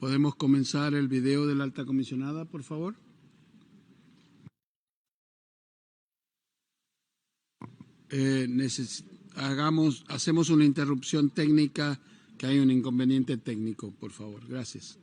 ¿Podemos comenzar el video de la alta comisionada, por favor? Hacemos una interrupción técnica, que hay un inconveniente técnico, por favor. Gracias.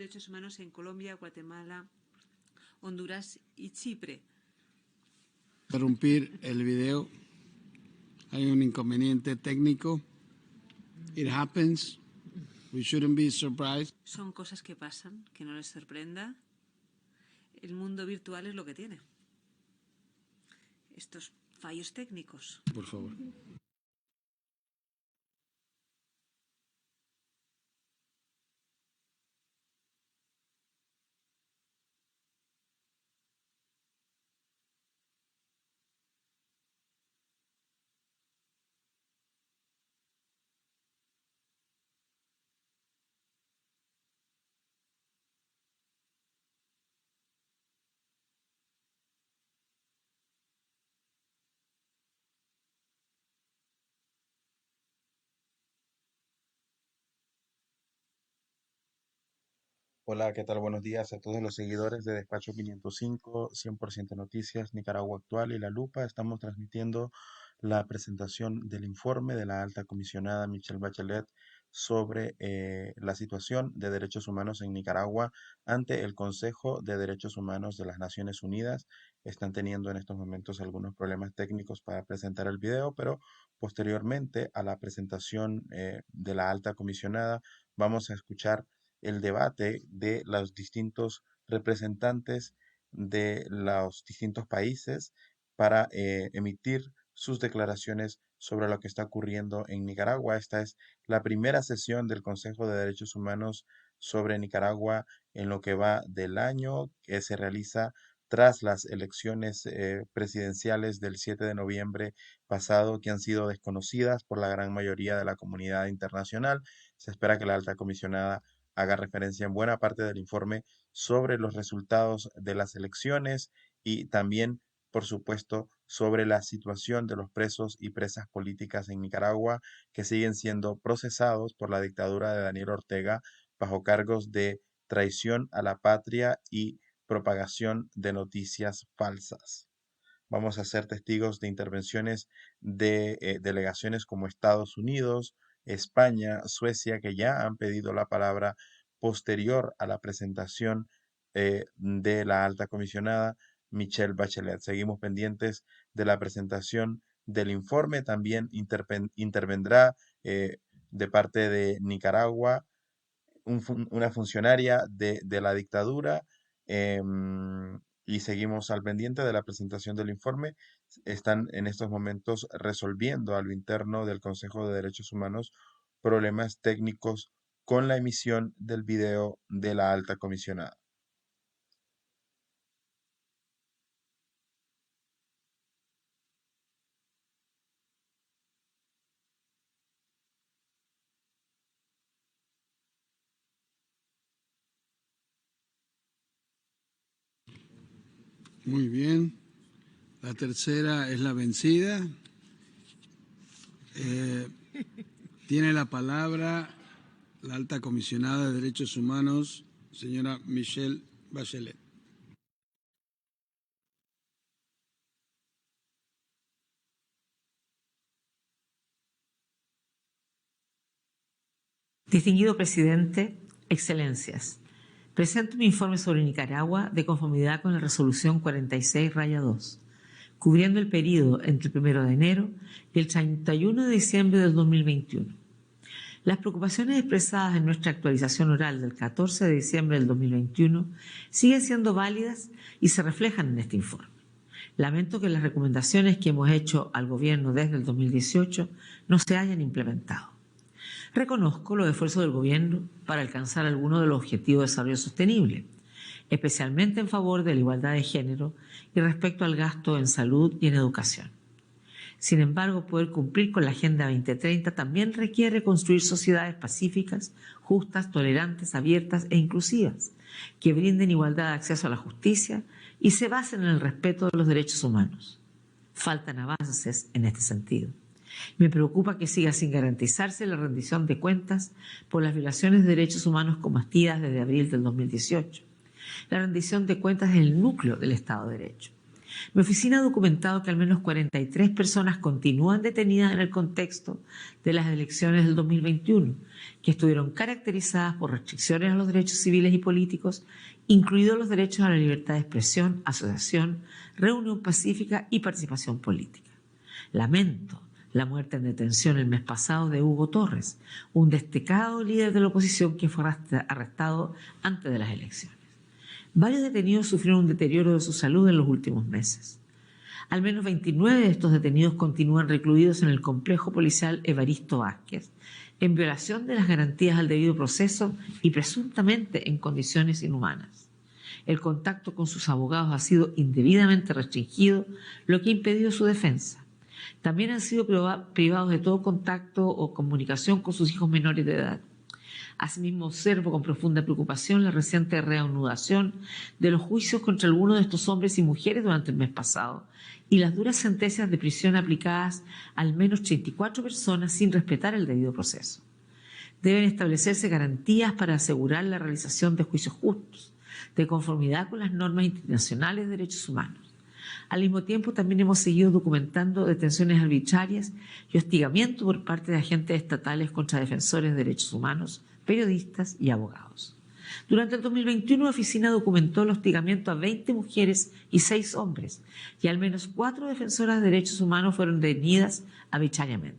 derechos humanos en Colombia, Guatemala, Honduras y Chipre. Interrumpir el video. Hay un inconveniente técnico. It happens. We shouldn't be surprised. Son cosas que pasan, que no les sorprenda. El mundo virtual es lo que tiene. Estos fallos técnicos. Por favor. Hola, ¿qué tal? Buenos días a todos los seguidores de Despacho 505, 100% Noticias, Nicaragua Actual y La Lupa. Estamos transmitiendo la presentación del informe de la alta comisionada Michelle Bachelet sobre la situación de derechos humanos en Nicaragua ante el Consejo de Derechos Humanos de las Naciones Unidas. Están teniendo en estos momentos algunos problemas técnicos para presentar el video, pero posteriormente a la presentación de la alta comisionada vamos a escuchar el debate de los distintos representantes de los distintos países para emitir sus declaraciones sobre lo que está ocurriendo en Nicaragua. Esta es la primera sesión del Consejo de Derechos Humanos sobre Nicaragua en lo que va del año, que se realiza tras las elecciones presidenciales del 7 de noviembre pasado, que han sido desconocidas por la gran mayoría de la comunidad internacional. Se espera que la alta comisionada haga referencia en buena parte del informe sobre los resultados de las elecciones y también, por supuesto, sobre la situación de los presos y presas políticas en Nicaragua que siguen siendo procesados por la dictadura de Daniel Ortega bajo cargos de traición a la patria y propagación de noticias falsas. Vamos a ser testigos de intervenciones de delegaciones como Estados Unidos, España, Suecia, que ya han pedido la palabra posterior a la presentación de la alta comisionada Michelle Bachelet. Seguimos pendientes de la presentación del informe. También intervendrá de parte de Nicaragua una funcionaria de la dictadura y seguimos al pendiente de la presentación del informe. Están en estos momentos resolviendo a lo interno del Consejo de Derechos Humanos problemas técnicos con la emisión del video de la alta comisionada. Muy bien. La tercera es la vencida. Tiene la palabra la alta comisionada de Derechos Humanos, señora Michelle Bachelet. Distinguido presidente, excelencias, presento mi informe sobre Nicaragua de conformidad con la resolución 46-2, cubriendo el periodo entre el 1 de enero y el 31 de diciembre del 2021. Las preocupaciones expresadas en nuestra actualización oral del 14 de diciembre del 2021 siguen siendo válidas y se reflejan en este informe. Lamento que las recomendaciones que hemos hecho al Gobierno desde el 2018 no se hayan implementado. Reconozco los esfuerzos del Gobierno para alcanzar algunos de los objetivos de desarrollo sostenible, especialmente en favor de la igualdad de género y respecto al gasto en salud y en educación. Sin embargo, poder cumplir con la Agenda 2030 también requiere construir sociedades pacíficas, justas, tolerantes, abiertas e inclusivas, que brinden igualdad de acceso a la justicia y se basen en el respeto de los derechos humanos. Faltan avances en este sentido. Me preocupa que siga sin garantizarse la rendición de cuentas por las violaciones de derechos humanos cometidas desde abril del 2018. La rendición de cuentas es el núcleo del Estado de Derecho. Mi oficina ha documentado que al menos 43 personas continúan detenidas en el contexto de las elecciones del 2021, que estuvieron caracterizadas por restricciones a los derechos civiles y políticos, incluidos los derechos a la libertad de expresión, asociación, reunión pacífica y participación política. Lamento la muerte en detención el mes pasado de Hugo Torres, un destacado líder de la oposición que fue arrestado antes de las elecciones. Varios detenidos sufrieron un deterioro de su salud en los últimos meses. Al menos 29 de estos detenidos continúan recluidos en el complejo policial Evaristo Vázquez, en violación de las garantías al debido proceso y presuntamente en condiciones inhumanas. El contacto con sus abogados ha sido indebidamente restringido, lo que ha impedido su defensa. También han sido privados de todo contacto o comunicación con sus hijos menores de edad. Asimismo, observo con profunda preocupación la reciente reanudación de los juicios contra algunos de estos hombres y mujeres durante el mes pasado y las duras sentencias de prisión aplicadas a al menos 34 personas sin respetar el debido proceso. Deben establecerse garantías para asegurar la realización de juicios justos, de conformidad con las normas internacionales de derechos humanos. Al mismo tiempo, también hemos seguido documentando detenciones arbitrarias y hostigamiento por parte de agentes estatales contra defensores de derechos humanos, periodistas y abogados. Durante el 2021, la oficina documentó el hostigamiento a 20 mujeres y 6 hombres, y al menos 4 defensoras de derechos humanos fueron detenidas arbitrariamente.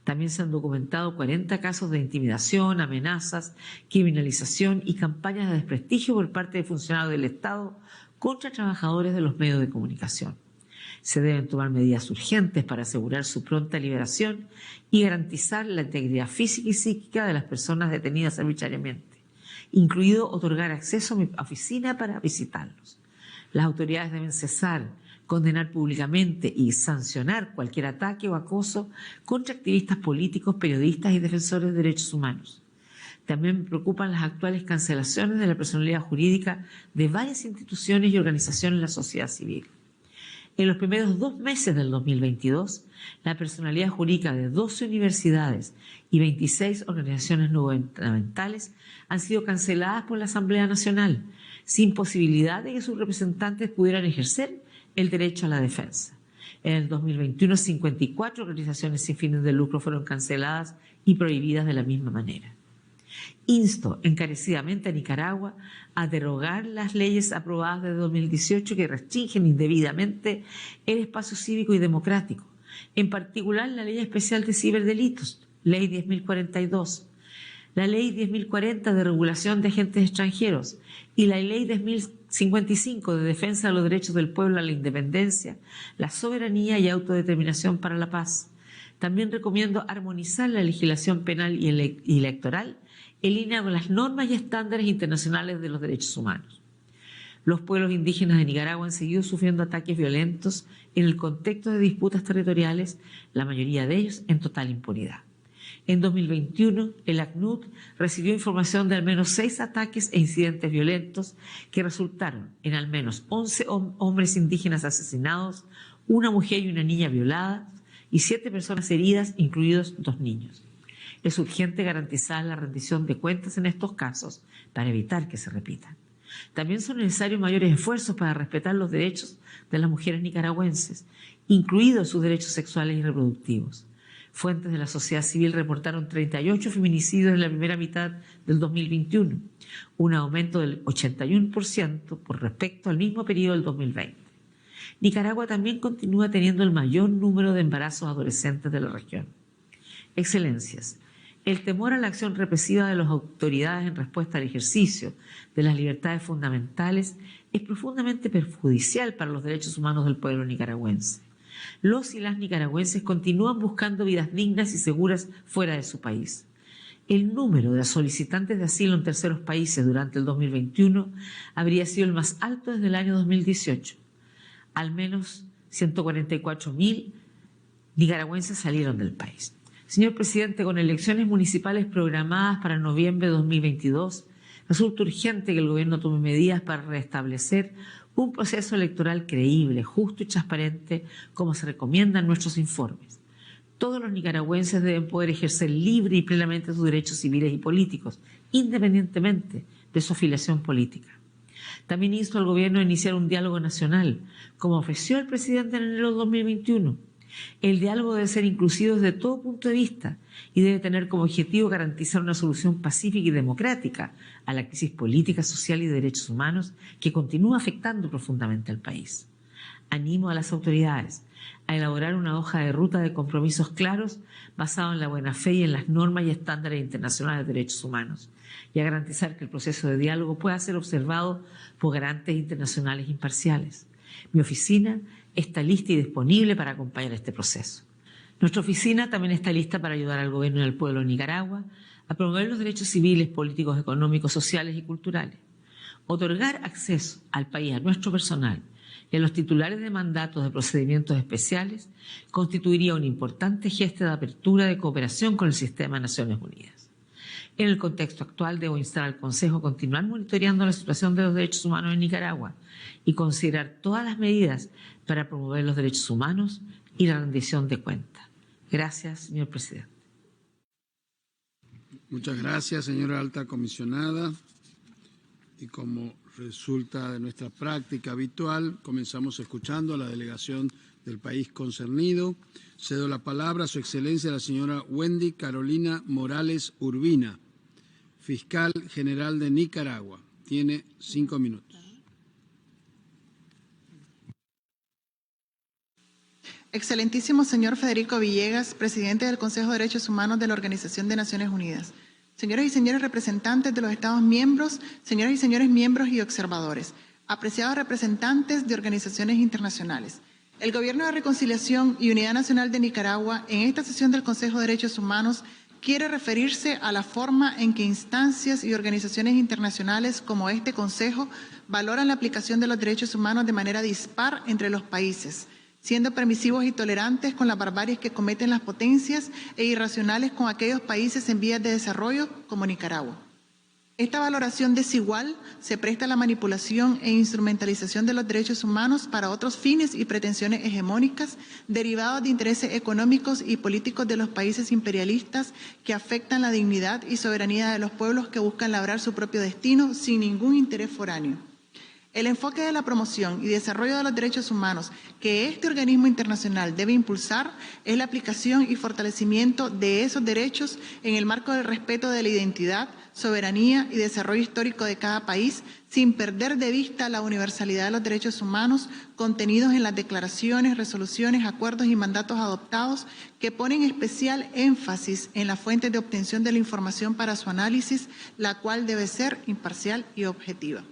También se han documentado 40 casos de intimidación, amenazas, criminalización y campañas de desprestigio por parte de funcionarios del Estado contra trabajadores de los medios de comunicación. Se deben tomar medidas urgentes para asegurar su pronta liberación y garantizar la integridad física y psíquica de las personas detenidas arbitrariamente, incluido otorgar acceso a mi oficina para visitarlos. Las autoridades deben cesar, condenar públicamente y sancionar cualquier ataque o acoso contra activistas políticos, periodistas y defensores de derechos humanos. También me preocupan las actuales cancelaciones de la personalidad jurídica de varias instituciones y organizaciones de la sociedad civil. En los primeros 2 meses del 2022, la personalidad jurídica de 12 universidades y 26 organizaciones no gubernamentales han sido canceladas por la Asamblea Nacional, sin posibilidad de que sus representantes pudieran ejercer el derecho a la defensa. En el 2021, 54 organizaciones sin fines de lucro fueron canceladas y prohibidas de la misma manera. Insto encarecidamente a Nicaragua a derogar las leyes aprobadas desde 2018 que restringen indebidamente el espacio cívico y democrático, en particular la Ley Especial de Ciberdelitos, Ley 10.042, la Ley 10.040 de regulación de agentes extranjeros y la Ley 10.055 de defensa de los derechos del pueblo a la independencia, la soberanía y autodeterminación para la paz. También recomiendo armonizar la legislación penal y electoral en línea con las normas y estándares internacionales de los derechos humanos. Los pueblos indígenas de Nicaragua han seguido sufriendo ataques violentos en el contexto de disputas territoriales, la mayoría de ellos en total impunidad. En 2021, el ACNUD recibió información de al menos 6 ataques e incidentes violentos que resultaron en al menos 11 hombres indígenas asesinados, una mujer y una niña violadas y 7 personas heridas, incluidos 2 niños. Es urgente garantizar la rendición de cuentas en estos casos para evitar que se repitan. También son necesarios mayores esfuerzos para respetar los derechos de las mujeres nicaragüenses, incluidos sus derechos sexuales y reproductivos. Fuentes de la sociedad civil reportaron 38 feminicidios en la primera mitad del 2021, un aumento del 81% por respecto al mismo periodo del 2020. Nicaragua también continúa teniendo el mayor número de embarazos adolescentes de la región. Excelencias, el temor a la acción represiva de las autoridades en respuesta al ejercicio de las libertades fundamentales es profundamente perjudicial para los derechos humanos del pueblo nicaragüense. Los y las nicaragüenses continúan buscando vidas dignas y seguras fuera de su país. El número de solicitantes de asilo en terceros países durante el 2021 habría sido el más alto desde el año 2018. Al menos 144.000 nicaragüenses salieron del país. Señor presidente, con elecciones municipales programadas para noviembre de 2022, resulta urgente que el gobierno tome medidas para restablecer un proceso electoral creíble, justo y transparente, como se recomienda en nuestros informes. Todos los nicaragüenses deben poder ejercer libre y plenamente sus derechos civiles y políticos, independientemente de su afiliación política. También insto al Gobierno a iniciar un diálogo nacional, como ofreció el presidente en enero de 2021. El diálogo debe ser inclusivo desde todo punto de vista y debe tener como objetivo garantizar una solución pacífica y democrática a la crisis política, social y de derechos humanos que continúa afectando profundamente al país. Animo a las autoridades a elaborar una hoja de ruta de compromisos claros basado en la buena fe y en las normas y estándares internacionales de derechos humanos y a garantizar que el proceso de diálogo pueda ser observado por garantes internacionales imparciales. Mi oficina está lista y disponible para acompañar este proceso. Nuestra oficina también está lista para ayudar al Gobierno y al pueblo de Nicaragua a promover los derechos civiles, políticos, económicos, sociales y culturales. Otorgar acceso al país a nuestro personal y a los titulares de mandatos de procedimientos especiales constituiría un importante gesto de apertura de cooperación con el sistema de Naciones Unidas. En el contexto actual, debo instar al Consejo a continuar monitoreando la situación de los derechos humanos en Nicaragua y considerar todas las medidas para promover los derechos humanos y la rendición de cuentas. Gracias, señor presidente. Muchas gracias, señora alta comisionada. Y como resulta de nuestra práctica habitual, comenzamos escuchando a la delegación del país concernido. Cedo la palabra a su excelencia la señora Wendy Carolina Morales Urbina, fiscal general de Nicaragua. Tiene 5 minutos. Excelentísimo señor Federico Villegas, presidente del Consejo de Derechos Humanos de la Organización de Naciones Unidas. Señoras y señores representantes de los Estados miembros, señoras y señores miembros y observadores, apreciados representantes de organizaciones internacionales. El Gobierno de Reconciliación y Unidad Nacional de Nicaragua, en esta sesión del Consejo de Derechos Humanos, quiere referirse a la forma en que instancias y organizaciones internacionales como este Consejo valoran la aplicación de los derechos humanos de manera dispar entre los países, siendo permisivos y tolerantes con las barbaries que cometen las potencias e irracionales con aquellos países en vías de desarrollo como Nicaragua. Esta valoración desigual se presta a la manipulación e instrumentalización de los derechos humanos para otros fines y pretensiones hegemónicas derivados de intereses económicos y políticos de los países imperialistas que afectan la dignidad y soberanía de los pueblos que buscan labrar su propio destino sin ningún interés foráneo. El enfoque de la promoción y desarrollo de los derechos humanos que este organismo internacional debe impulsar es la aplicación y fortalecimiento de esos derechos en el marco del respeto de la identidad, soberanía y desarrollo histórico de cada país, sin perder de vista la universalidad de los derechos humanos contenidos en las declaraciones, resoluciones, acuerdos y mandatos adoptados que ponen especial énfasis en las fuentes de obtención de la información para su análisis, la cual debe ser imparcial y objetiva.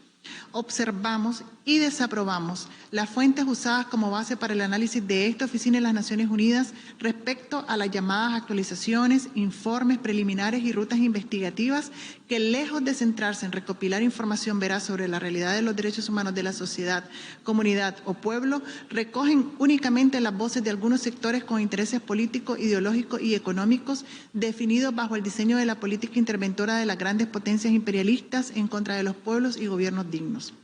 Observamos y desaprobamos las fuentes usadas como base para el análisis de esta oficina de las Naciones Unidas respecto a las llamadas actualizaciones, informes preliminares y rutas investigativas que, lejos de centrarse en recopilar información veraz sobre la realidad de los derechos humanos de la sociedad, comunidad o pueblo, recogen únicamente las voces de algunos sectores con intereses políticos, ideológicos y económicos definidos bajo el diseño de la política interventora de las grandes potencias imperialistas en contra de los pueblos y gobiernos dignos.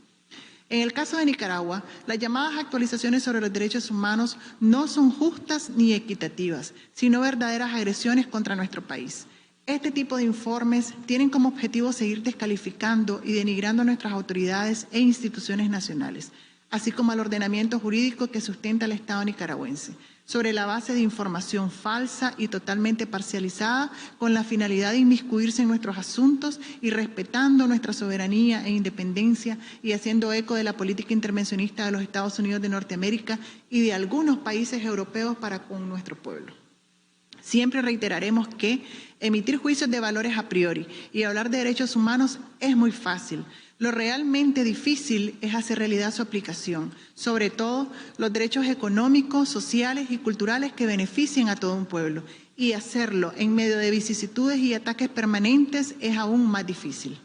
En el caso de Nicaragua, las llamadas actualizaciones sobre los derechos humanos no son justas ni equitativas, sino verdaderas agresiones contra nuestro país. Este tipo de informes tienen como objetivo seguir descalificando y denigrando a nuestras autoridades e instituciones nacionales, así como al ordenamiento jurídico que sustenta el Estado nicaragüense, sobre la base de información falsa y totalmente parcializada con la finalidad de inmiscuirse en nuestros asuntos y respetando nuestra soberanía e independencia y haciendo eco de la política intervencionista de los Estados Unidos de Norteamérica y de algunos países europeos para con nuestro pueblo. Siempre reiteraremos que emitir juicios de valores a priori y hablar de derechos humanos es muy fácil. Lo realmente difícil es hacer realidad su aplicación, sobre todo los derechos económicos, sociales y culturales que beneficien a todo un pueblo. Y hacerlo en medio de vicisitudes y ataques permanentes es aún más difícil.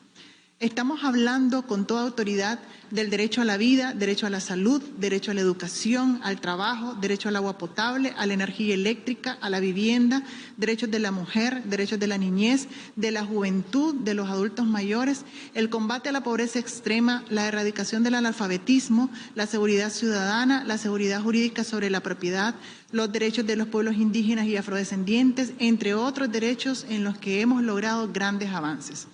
Estamos hablando con toda autoridad del derecho a la vida, derecho a la salud, derecho a la educación, al trabajo, derecho al agua potable, a la energía eléctrica, a la vivienda, derechos de la mujer, derechos de la niñez, de la juventud, de los adultos mayores, el combate a la pobreza extrema, la erradicación del analfabetismo, la seguridad ciudadana, la seguridad jurídica sobre la propiedad, los derechos de los pueblos indígenas y afrodescendientes, entre otros derechos en los que hemos logrado grandes avances.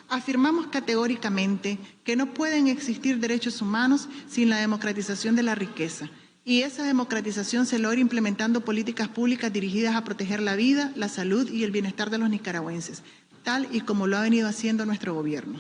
afirmamos categóricamente que no pueden existir derechos humanos sin la democratización de la riqueza. Y esa democratización se logra implementando políticas públicas dirigidas a proteger la vida, la salud y el bienestar de los nicaragüenses, tal y como lo ha venido haciendo nuestro gobierno.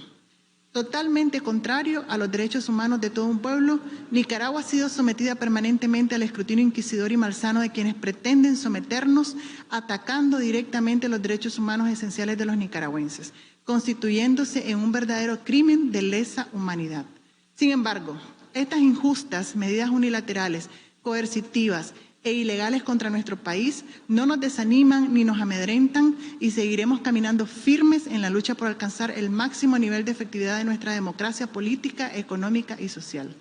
Totalmente contrario a los derechos humanos de todo un pueblo, Nicaragua ha sido sometida permanentemente al escrutinio inquisidor y malsano de quienes pretenden someternos, atacando directamente los derechos humanos esenciales de los nicaragüenses, constituyéndose en un verdadero crimen de lesa humanidad. Sin embargo, estas injustas medidas unilaterales, coercitivas e ilegales contra nuestro país no nos desaniman ni nos amedrentan y seguiremos caminando firmes en la lucha por alcanzar el máximo nivel de efectividad de nuestra democracia política, económica y social.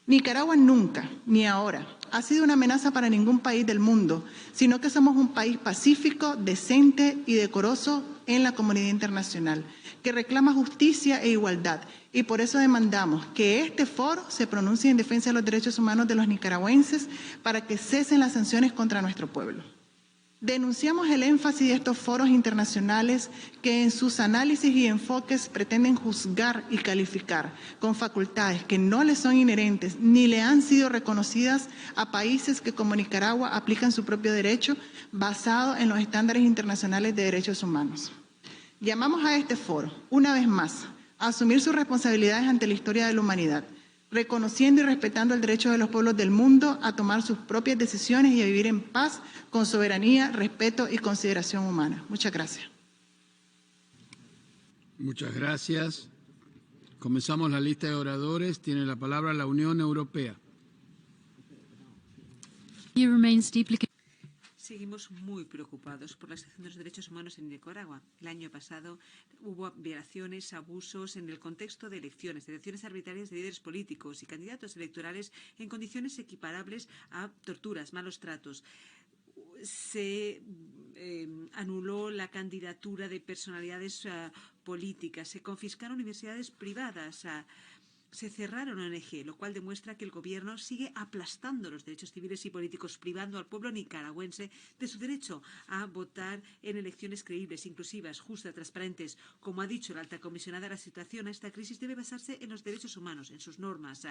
Nicaragua nunca, ni ahora, ha sido una amenaza para ningún país del mundo, sino que somos un país pacífico, decente y decoroso en la comunidad internacional, que reclama justicia e igualdad. Y por eso demandamos que este foro se pronuncie en defensa de los derechos humanos de los nicaragüenses para que cesen las sanciones contra nuestro pueblo. Denunciamos el énfasis de estos foros internacionales que en sus análisis y enfoques pretenden juzgar y calificar con facultades que no les son inherentes ni le han sido reconocidas a países que como Nicaragua aplican su propio derecho basado en los estándares internacionales de derechos humanos. Llamamos a este foro, una vez más, a asumir sus responsabilidades ante la historia de la humanidad, reconociendo y respetando el derecho de los pueblos del mundo a tomar sus propias decisiones y a vivir en paz, con soberanía, respeto y consideración humana. Muchas gracias. Muchas gracias. Comenzamos la lista de oradores. Tiene la palabra la Unión Europea. Seguimos muy preocupados por la situación de los derechos humanos en Nicaragua. El año pasado hubo violaciones, abusos en el contexto de elecciones arbitrarias de líderes políticos y candidatos electorales en condiciones equiparables a torturas, malos tratos. Se anuló la candidatura de personalidades políticas, se confiscaron universidades privadas, se cerraron ONG, lo cual demuestra que el gobierno sigue aplastando los derechos civiles y políticos, privando al pueblo nicaragüense de su derecho a votar en elecciones creíbles, inclusivas, justas, transparentes. Como ha dicho la alta comisionada, la situación a esta crisis debe basarse en los derechos humanos, en sus normas.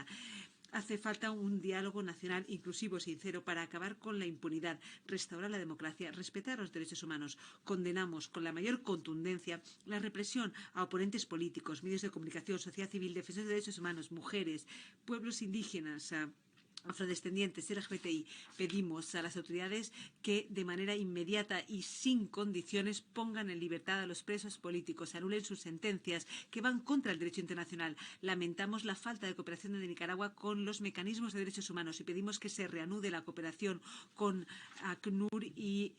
Hace falta un diálogo nacional inclusivo, sincero, para acabar con la impunidad, restaurar la democracia, respetar los derechos humanos. Condenamos con la mayor contundencia la represión a oponentes políticos, medios de comunicación, sociedad civil, defensores de derechos humanos, mujeres, pueblos indígenas, afrodescendientes, LGBTI. Pedimos a las autoridades que de manera inmediata y sin condiciones pongan en libertad a los presos políticos, anulen sus sentencias que van contra el derecho internacional. Lamentamos la falta de cooperación de Nicaragua con los mecanismos de derechos humanos y pedimos que se reanude la cooperación con ACNUR y,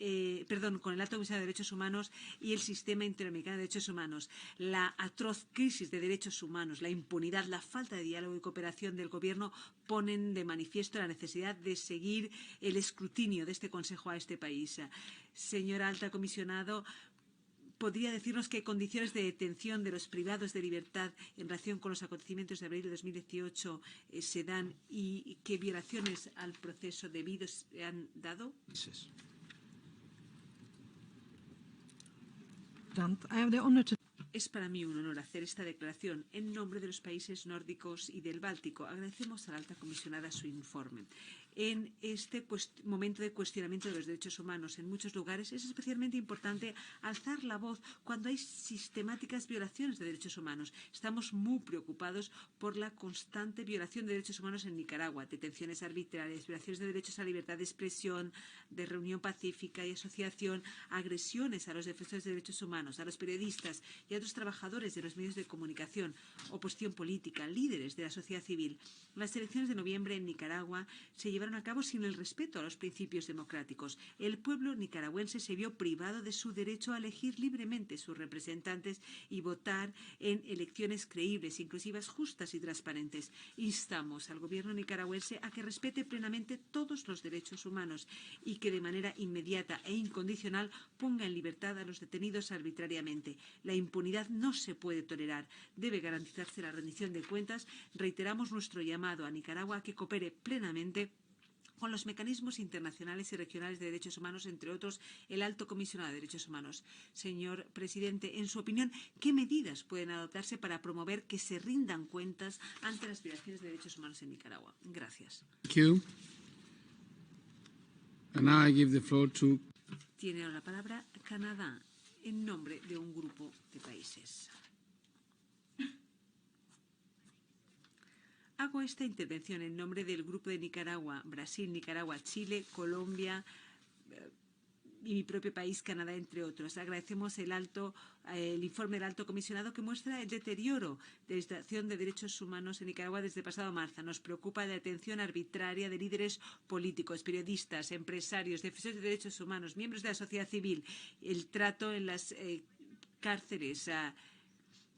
con el Alto Comisario de Derechos Humanos y el Sistema Interamericano de Derechos Humanos. La atroz crisis de derechos humanos, la impunidad, la falta de diálogo y cooperación del gobierno ponen de manifiesto la necesidad de seguir el escrutinio de este Consejo a este país. Señora alta comisionado, ¿podría decirnos qué condiciones de detención de los privados de libertad en relación con los acontecimientos de abril de 2018 se dan y qué violaciones al proceso debido se han dado? Es para mí un honor hacer esta declaración en nombre de los países nórdicos y del Báltico. Agradecemos a la alta comisionada su informe. En este momento de cuestionamiento de los derechos humanos en muchos lugares es especialmente importante alzar la voz cuando hay sistemáticas violaciones de derechos humanos. Estamos muy preocupados por la constante violación de derechos humanos en Nicaragua, detenciones arbitrarias, violaciones de derechos a libertad de expresión, de reunión pacífica y asociación, agresiones a los defensores de derechos humanos, a los periodistas y a otros trabajadores de los medios de comunicación, oposición política, líderes de la sociedad civil. Las elecciones de noviembre en Nicaragua se llevaron a cabo sin el respeto a los principios democráticos. El pueblo nicaragüense se vio privado de su derecho a elegir libremente sus representantes y votar en elecciones creíbles, inclusivas, justas y transparentes. Instamos al gobierno nicaragüense a que respete plenamente todos los derechos humanos y que de manera inmediata e incondicional ponga en libertad a los detenidos arbitrariamente. La impunidad no se puede tolerar. Debe garantizarse la rendición de cuentas. Reiteramos nuestro llamado a Nicaragua a que coopere plenamente con los mecanismos internacionales y regionales de derechos humanos, entre otros el Alto Comisionado de Derechos Humanos. Señor presidente, en su opinión, ¿qué medidas pueden adoptarse para promover que se rindan cuentas ante las violaciones de derechos humanos en Nicaragua? Gracias. Thank you. And now I give the floor to... Tiene ahora la palabra Canadá en nombre de un grupo de países. Hago esta intervención en nombre del Grupo de Nicaragua, Brasil, Nicaragua, Chile, Colombia y mi propio país, Canadá, entre otros. Agradecemos el informe del Alto Comisionado que muestra el deterioro de la situación de derechos humanos en Nicaragua desde el pasado marzo. Nos preocupa la detención arbitraria de líderes políticos, periodistas, empresarios, defensores de derechos humanos, miembros de la sociedad civil, el trato en las cárceles,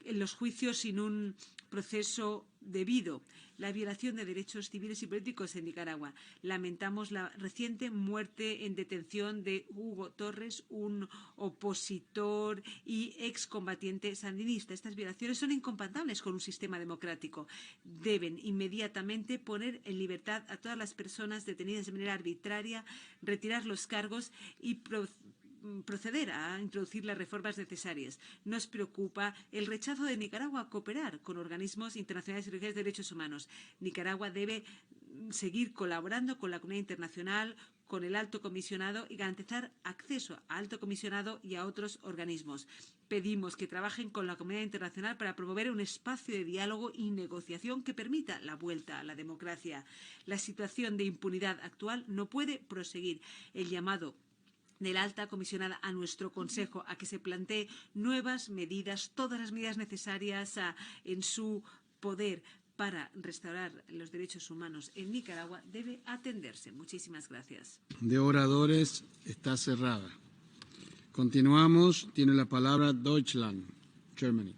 en los juicios sin un proceso debido, la violación de derechos civiles y políticos en Nicaragua. Lamentamos la reciente muerte en detención de Hugo Torres, un opositor y excombatiente sandinista. Estas violaciones son incompatibles con un sistema democrático. Deben inmediatamente poner en libertad a todas las personas detenidas de manera arbitraria, retirar los cargos y proceder a introducir las reformas necesarias. Nos preocupa el rechazo de Nicaragua a cooperar con organismos internacionales y regionales de derechos humanos. Nicaragua debe seguir colaborando con la comunidad internacional, con el Alto Comisionado y garantizar acceso al Alto Comisionado y a otros organismos. Pedimos que trabajen con la comunidad internacional para promover un espacio de diálogo y negociación que permita la vuelta a la democracia. La situación de impunidad actual no puede proseguir. El llamado de la Alta Comisionada a nuestro Consejo a que se plantee nuevas medidas, todas las medidas necesarias en su poder para restaurar los derechos humanos en Nicaragua debe atenderse. Muchísimas gracias. De oradores está cerrada. Continuamos. Tiene la palabra Deutschland, Germany.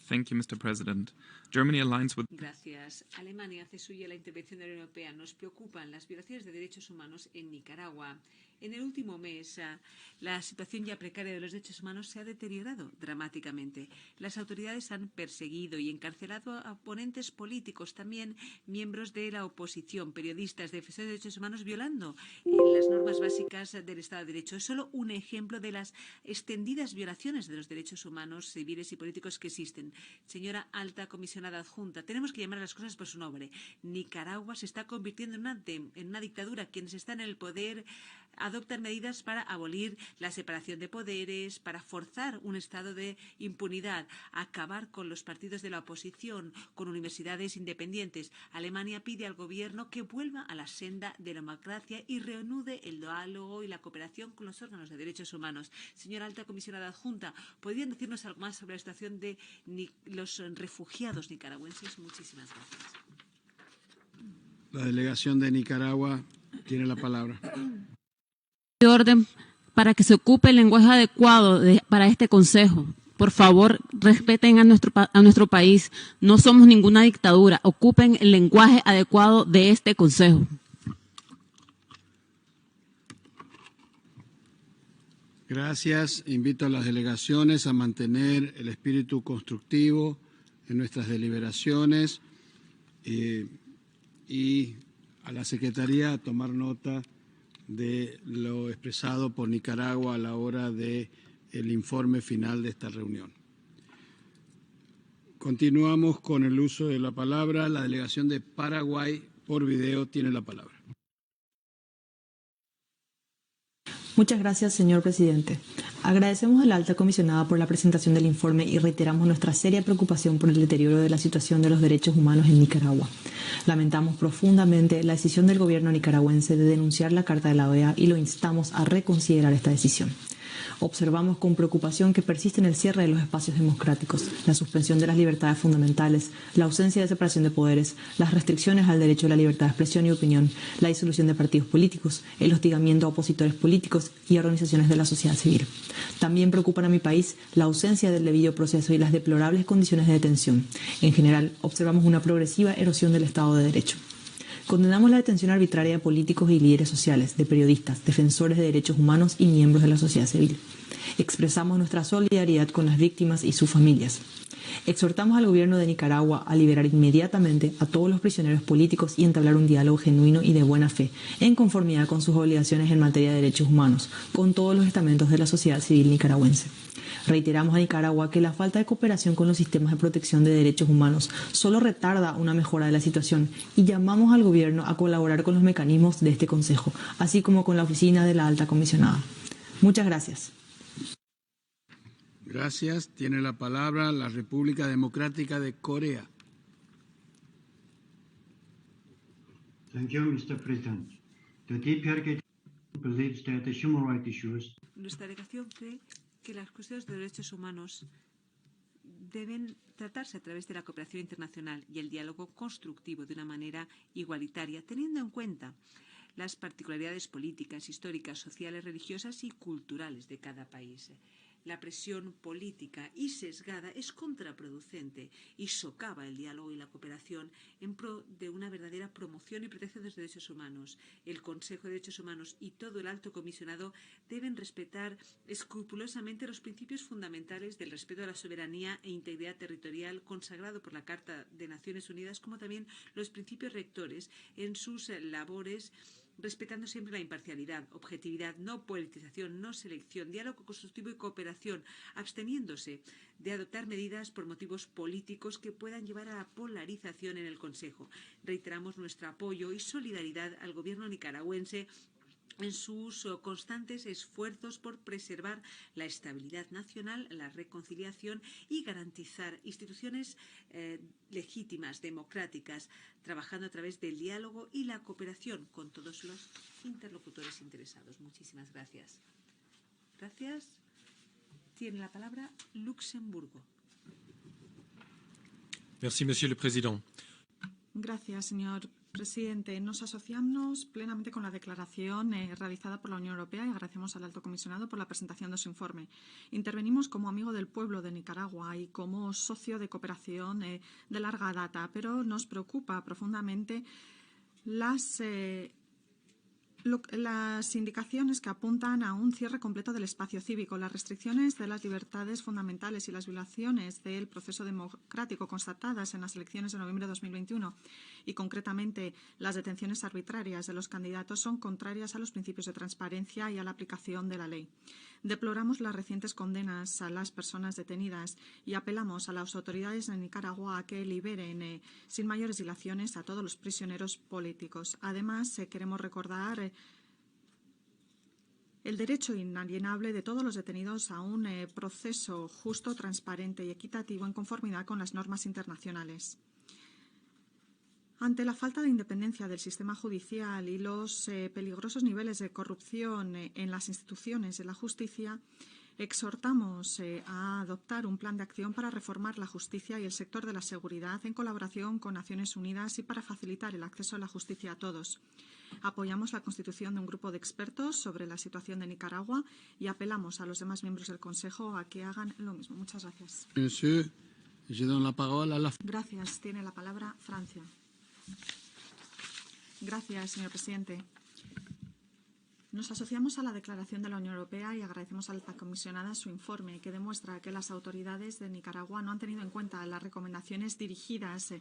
Thank you, Mr. President. Germany aligns with... Gracias. Alemania hace suya la intervención de la Unión Europea. Nos preocupan las violaciones de derechos humanos en Nicaragua. En el último mes, la situación ya precaria de los derechos humanos se ha deteriorado dramáticamente. Las autoridades han perseguido y encarcelado a oponentes políticos, también miembros de la oposición, periodistas, defensores de derechos humanos, violando las normas básicas del Estado de Derecho. Es solo un ejemplo de las extendidas violaciones de los derechos humanos, civiles y políticos que existen. Señora Alta Comisionada Adjunta, tenemos que llamar a las cosas por su nombre. Nicaragua se está convirtiendo en una dictadura. Quienes están en el poder adoptan medidas para abolir la separación de poderes, para forzar un estado de impunidad, acabar con los partidos de la oposición, con universidades independientes. Alemania pide al gobierno que vuelva a la senda de la democracia y reanude el diálogo y la cooperación con los órganos de derechos humanos. Señora Alta Comisionada Adjunta, ¿podrían decirnos algo más sobre la situación de los refugiados nicaragüenses? Muchísimas gracias. La delegación de Nicaragua tiene la palabra. De orden para que se ocupe el lenguaje adecuado para este Consejo. Por favor, respeten a nuestro país. No somos ninguna dictadura. Ocupen el lenguaje adecuado de este Consejo. Gracias. Invito a las delegaciones a mantener el espíritu constructivo en nuestras deliberaciones y a la Secretaría a tomar nota de lo expresado por Nicaragua a la hora del informe final de esta reunión. Continuamos con el uso de la palabra. La delegación de Paraguay por video tiene la palabra. Muchas gracias, señor presidente. Agradecemos a la Alta Comisionada por la presentación del informe y reiteramos nuestra seria preocupación por el deterioro de la situación de los derechos humanos en Nicaragua. Lamentamos profundamente la decisión del gobierno nicaragüense de denunciar la Carta de la OEA y lo instamos a reconsiderar esta decisión. Observamos con preocupación que persiste en el cierre de los espacios democráticos, la suspensión de las libertades fundamentales, la ausencia de separación de poderes, las restricciones al derecho a la libertad de expresión y opinión, la disolución de partidos políticos, el hostigamiento a opositores políticos y a organizaciones de la sociedad civil. También preocupan a mi país la ausencia del debido proceso y las deplorables condiciones de detención. En general, observamos una progresiva erosión del Estado de Derecho. Condenamos la detención arbitraria de políticos y líderes sociales, de periodistas, defensores de derechos humanos y miembros de la sociedad civil. Expresamos nuestra solidaridad con las víctimas y sus familias. Exhortamos al gobierno de Nicaragua a liberar inmediatamente a todos los prisioneros políticos y entablar un diálogo genuino y de buena fe, en conformidad con sus obligaciones en materia de derechos humanos, con todos los estamentos de la sociedad civil nicaragüense. Reiteramos a Nicaragua que la falta de cooperación con los sistemas de protección de derechos humanos solo retarda una mejora de la situación y llamamos al gobierno a colaborar con los mecanismos de este Consejo, así como con la oficina de la Alta Comisionada. Muchas gracias. Gracias. Tiene la palabra la República Democrática de Corea. Thank you, Mr. President. The DPRK believes that the human rights issues. Nuestra delegación cree que las cuestiones de derechos humanos deben tratarse a través de la cooperación internacional y el diálogo constructivo de una manera igualitaria, teniendo en cuenta las particularidades políticas, históricas, sociales, religiosas y culturales de cada país. La presión política y sesgada es contraproducente y socava el diálogo y la cooperación en pro de una verdadera promoción y protección de los derechos humanos. El Consejo de Derechos Humanos y todo el Alto Comisionado deben respetar escrupulosamente los principios fundamentales del respeto a la soberanía e integridad territorial consagrado por la Carta de Naciones Unidas, como también los principios rectores en sus labores, respetando siempre la imparcialidad, objetividad, no politización, no selección, diálogo constructivo y cooperación, absteniéndose de adoptar medidas por motivos políticos que puedan llevar a la polarización en el Consejo. Reiteramos nuestro apoyo y solidaridad al gobierno nicaragüense en sus constantes esfuerzos por preservar la estabilidad nacional, la reconciliación y garantizar instituciones legítimas, democráticas, trabajando a través del diálogo y la cooperación con todos los interlocutores interesados. Muchísimas gracias. Gracias. Tiene la palabra Luxemburgo. Merci, Monsieur le Président. Gracias, señor presidente. Nos asociamos plenamente con la declaración realizada por la Unión Europea y agradecemos al Alto Comisionado por la presentación de su informe. Intervenimos como amigo del pueblo de Nicaragua y como socio de cooperación de larga data, pero nos preocupa profundamente las indicaciones que apuntan a un cierre completo del espacio cívico, las restricciones de las libertades fundamentales y las violaciones del proceso democrático constatadas en las elecciones de noviembre de 2021 y, concretamente, las detenciones arbitrarias de los candidatos son contrarias a los principios de transparencia y a la aplicación de la ley. Deploramos las recientes condenas a las personas detenidas y apelamos a las autoridades de Nicaragua a que liberen sin mayores dilaciones a todos los prisioneros políticos. Además, queremos recordar el derecho inalienable de todos los detenidos a un proceso justo, transparente y equitativo en conformidad con las normas internacionales. Ante la falta de independencia del sistema judicial y los peligrosos niveles de corrupción en las instituciones de la justicia, exhortamos a adoptar un plan de acción para reformar la justicia y el sector de la seguridad en colaboración con Naciones Unidas y para facilitar el acceso a la justicia a todos. Apoyamos la constitución de un grupo de expertos sobre la situación de Nicaragua y apelamos a los demás miembros del Consejo a que hagan lo mismo. Muchas gracias. Gracias. Tiene la palabra Francia. Gracias, señor presidente. Nos asociamos a la declaración de la Unión Europea y agradecemos a la Alta Comisionada su informe, que demuestra que las autoridades de Nicaragua no han tenido en cuenta las recomendaciones dirigidas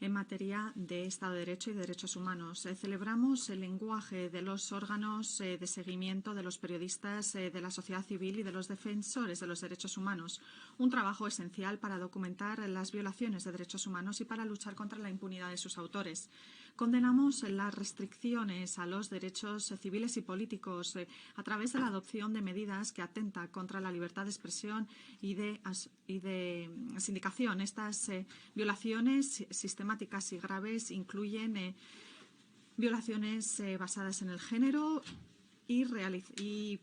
en materia de Estado de Derecho y de derechos humanos. Celebramos el lenguaje de los órganos de seguimiento, de los periodistas, de la sociedad civil y de los defensores de los derechos humanos, un trabajo esencial para documentar las violaciones de derechos humanos y para luchar contra la impunidad de sus autores. Condenamos las restricciones a los derechos civiles y políticos a través de la adopción de medidas que atentan contra la libertad de expresión y de sindicación. Estas violaciones sistemáticas y graves incluyen violaciones basadas en el género y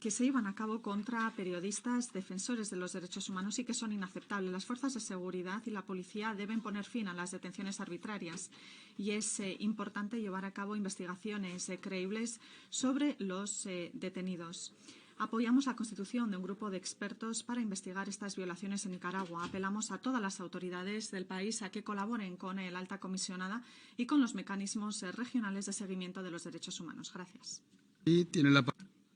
que se llevan a cabo contra periodistas defensores de los derechos humanos y que son inaceptables. Las fuerzas de seguridad y la policía deben poner fin a las detenciones arbitrarias y es importante llevar a cabo investigaciones creíbles sobre los detenidos. Apoyamos la constitución de un grupo de expertos para investigar estas violaciones en Nicaragua. Apelamos a todas las autoridades del país a que colaboren con la Alta Comisionada y con los mecanismos regionales de seguimiento de los derechos humanos. Gracias. Y tiene la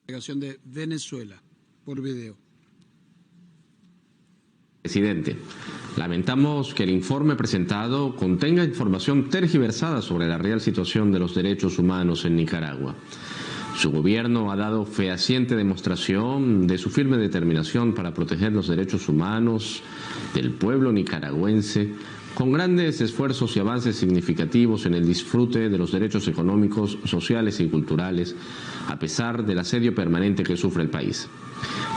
delegación de Venezuela por video. Presidente, Lamentamos que el informe presentado contenga información tergiversada sobre la real situación de los derechos humanos en Nicaragua. Su gobierno ha dado fehaciente demostración de su firme determinación para proteger los derechos humanos del pueblo nicaragüense, con grandes esfuerzos y avances significativos en el disfrute de los derechos económicos, sociales y culturales, a pesar del asedio permanente que sufre el país.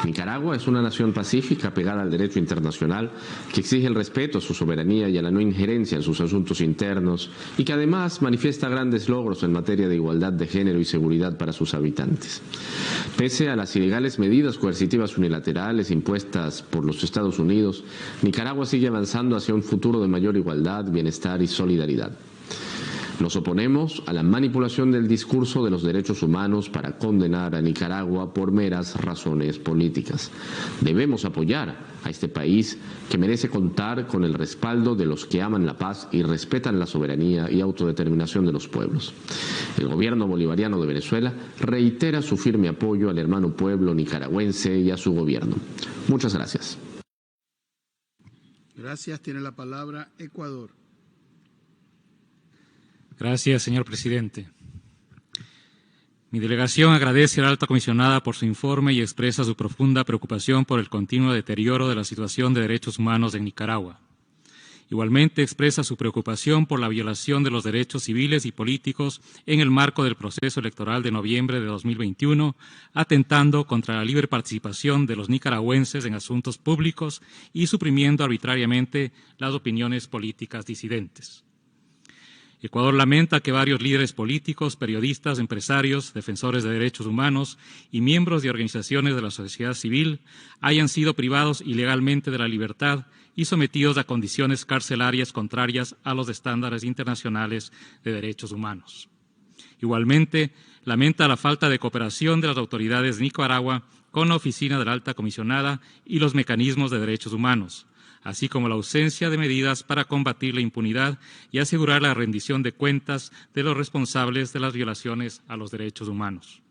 Nicaragua es una nación pacífica pegada al derecho internacional que exige el respeto a su soberanía y a la no injerencia en sus asuntos internos y que además manifiesta grandes logros en materia de igualdad de género y seguridad para sus habitantes. Pese a las ilegales medidas coercitivas unilaterales impuestas por los Estados Unidos, Nicaragua sigue avanzando hacia un futuro de mayor igualdad, bienestar y solidaridad. Nos oponemos a la manipulación del discurso de los derechos humanos para condenar a Nicaragua por meras razones políticas. Debemos apoyar a este país que merece contar con el respaldo de los que aman la paz y respetan la soberanía y autodeterminación de los pueblos. El gobierno bolivariano de Venezuela reitera su firme apoyo al hermano pueblo nicaragüense y a su gobierno. Muchas gracias. Gracias. Tiene la palabra Ecuador. Gracias, señor presidente. Mi delegación agradece a la alta comisionada por su informe y expresa su profunda preocupación por el continuo deterioro de la situación de derechos humanos en Nicaragua. Igualmente expresa su preocupación por la violación de los derechos civiles y políticos en el marco del proceso electoral de noviembre de 2021, atentando contra la libre participación de los nicaragüenses en asuntos públicos y suprimiendo arbitrariamente las opiniones políticas disidentes. Ecuador lamenta que varios líderes políticos, periodistas, empresarios, defensores de derechos humanos y miembros de organizaciones de la sociedad civil hayan sido privados ilegalmente de la libertad y sometidos a condiciones carcelarias contrarias a los estándares internacionales de derechos humanos. Igualmente, lamenta la falta de cooperación de las autoridades de Nicaragua con la Oficina de la Alta Comisionada y los mecanismos de derechos humanos, así como la ausencia de medidas para combatir la impunidad y asegurar la rendición de cuentas de los responsables de las violaciones a los derechos humanos.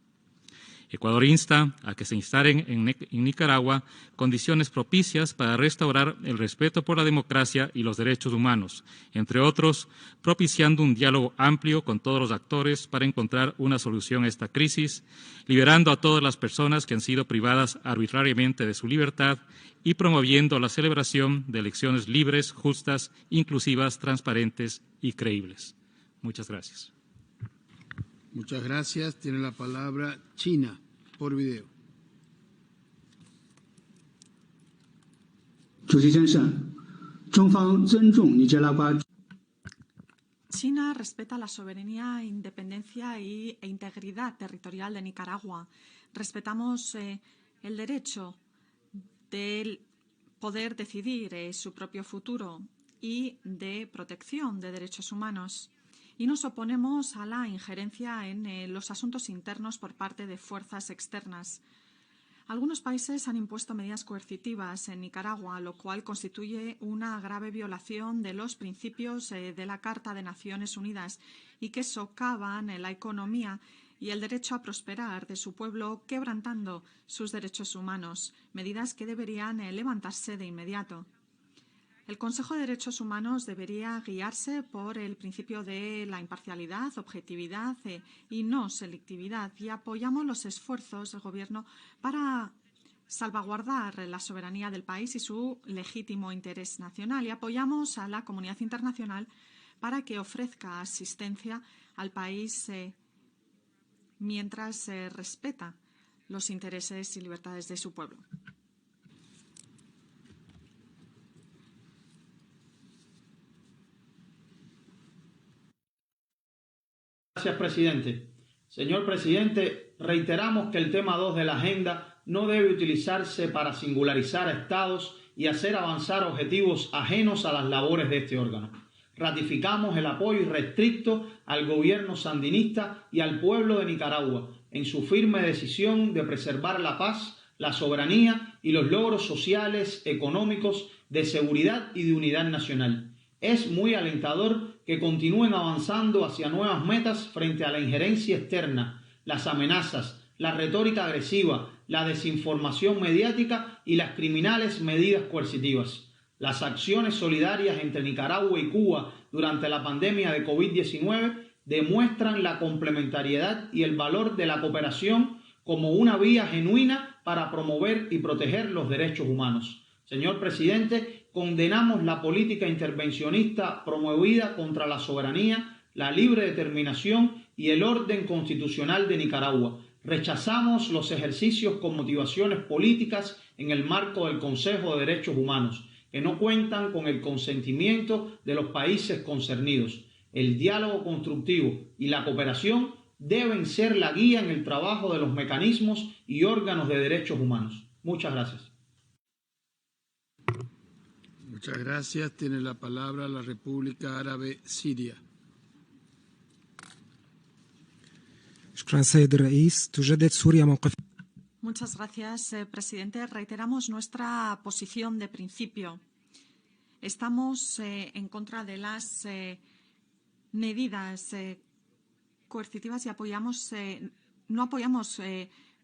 Ecuador insta a que se instalen en Nicaragua condiciones propicias para restaurar el respeto por la democracia y los derechos humanos, entre otros, propiciando un diálogo amplio con todos los actores para encontrar una solución a esta crisis, liberando a todas las personas que han sido privadas arbitrariamente de su libertad y promoviendo la celebración de elecciones libres, justas, inclusivas, transparentes y creíbles. Muchas gracias. Muchas gracias. Tiene la palabra China por video. China respeta la soberanía, independencia e integridad territorial de Nicaragua. Respetamos el derecho del poder decidir su propio futuro y de protección de derechos humanos. Y nos oponemos a la injerencia en los asuntos internos por parte de fuerzas externas. Algunos países han impuesto medidas coercitivas en Nicaragua, lo cual constituye una grave violación de los principios de la Carta de Naciones Unidas y que socavan la economía y el derecho a prosperar de su pueblo, quebrantando sus derechos humanos, medidas que deberían levantarse de inmediato. El Consejo de Derechos Humanos debería guiarse por el principio de la imparcialidad, objetividad y no selectividad, y apoyamos los esfuerzos del Gobierno para salvaguardar la soberanía del país y su legítimo interés nacional, y apoyamos a la comunidad internacional para que ofrezca asistencia al país mientras respeta los intereses y libertades de su pueblo. Gracias, presidente. Señor presidente, reiteramos que el tema 2 de la agenda no debe utilizarse para singularizar a estados y hacer avanzar objetivos ajenos a las labores de este órgano. Ratificamos el apoyo irrestricto al gobierno sandinista y al pueblo de Nicaragua en su firme decisión de preservar la paz, la soberanía y los logros sociales, económicos, de seguridad y de unidad nacional. Es muy alentador que continúen avanzando hacia nuevas metas frente a la injerencia externa, las amenazas, la retórica agresiva, la desinformación mediática y las criminales medidas coercitivas. Las acciones solidarias entre Nicaragua y Cuba durante la pandemia de COVID-19 demuestran la complementariedad y el valor de la cooperación como una vía genuina para promover y proteger los derechos humanos. Señor presidente, condenamos la política intervencionista promovida contra la soberanía, la libre determinación y el orden constitucional de Nicaragua. Rechazamos los ejercicios con motivaciones políticas en el marco del Consejo de Derechos Humanos, que no cuentan con el consentimiento de los países concernidos. El diálogo constructivo y la cooperación deben ser la guía en el trabajo de los mecanismos y órganos de derechos humanos. Muchas gracias. Muchas gracias. Tiene la palabra la República Árabe Siria. Muchas gracias, presidente. Reiteramos nuestra posición de principio. Estamos en contra de las medidas coercitivas y no apoyamos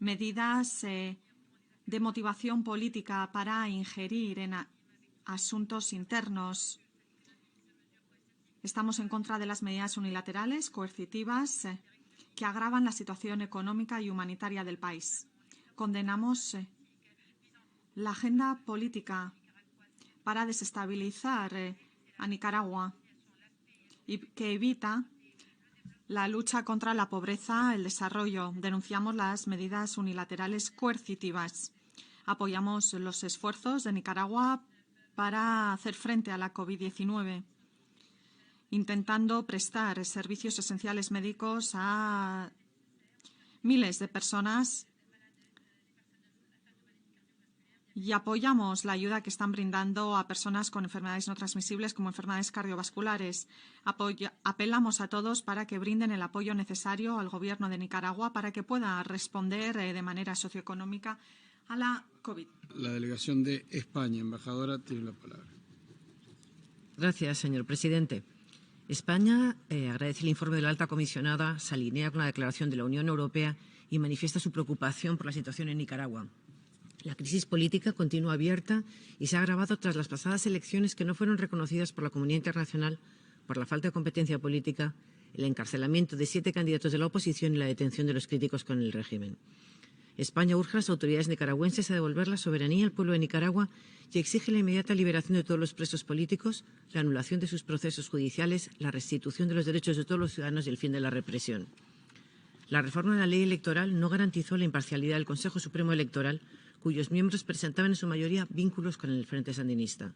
medidas de motivación política para ingerir en asuntos internos. Estamos en contra de las medidas unilaterales, coercitivas, que agravan la situación económica y humanitaria del país. Condenamos la agenda política para desestabilizar a Nicaragua y que evita la lucha contra la pobreza, el desarrollo. Denunciamos las medidas unilaterales coercitivas. Apoyamos los esfuerzos de Nicaragua para hacer frente a la COVID-19, intentando prestar servicios esenciales médicos a miles de personas, y apoyamos la ayuda que están brindando a personas con enfermedades no transmisibles como enfermedades cardiovasculares. Apelamos a todos para que brinden el apoyo necesario al Gobierno de Nicaragua para que pueda responder de manera socioeconómica a la COVID. La delegación de España, embajadora, tiene la palabra. Gracias, señor presidente. España agradece el informe de la alta comisionada, se alinea con la declaración de la Unión Europea y manifiesta su preocupación por la situación en Nicaragua. La crisis política continúa abierta y se ha agravado tras las pasadas elecciones que no fueron reconocidas por la comunidad internacional por la falta de competencia política, el encarcelamiento de 7 candidatos de la oposición y la detención de los críticos con el régimen. España urge a las autoridades nicaragüenses a devolver la soberanía al pueblo de Nicaragua y exige la inmediata liberación de todos los presos políticos, la anulación de sus procesos judiciales, la restitución de los derechos de todos los ciudadanos y el fin de la represión. La reforma de la ley electoral no garantizó la imparcialidad del Consejo Supremo Electoral, cuyos miembros presentaban en su mayoría vínculos con el Frente Sandinista.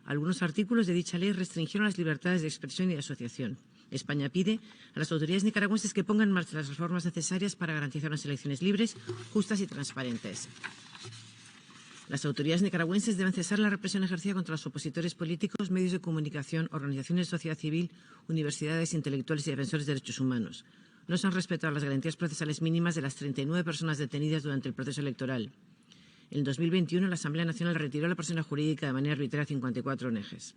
Algunos artículos de dicha ley restringieron las libertades de expresión y de asociación. España pide a las autoridades nicaragüenses que pongan en marcha las reformas necesarias para garantizar unas elecciones libres, justas y transparentes. Las autoridades nicaragüenses deben cesar la represión ejercida contra los opositores políticos, medios de comunicación, organizaciones de sociedad civil, universidades, intelectuales y defensores de derechos humanos. No se han respetado las garantías procesales mínimas de las 39 personas detenidas durante el proceso electoral. En 2021, la Asamblea Nacional retiró a la persona jurídica de manera arbitraria 54 ONGs.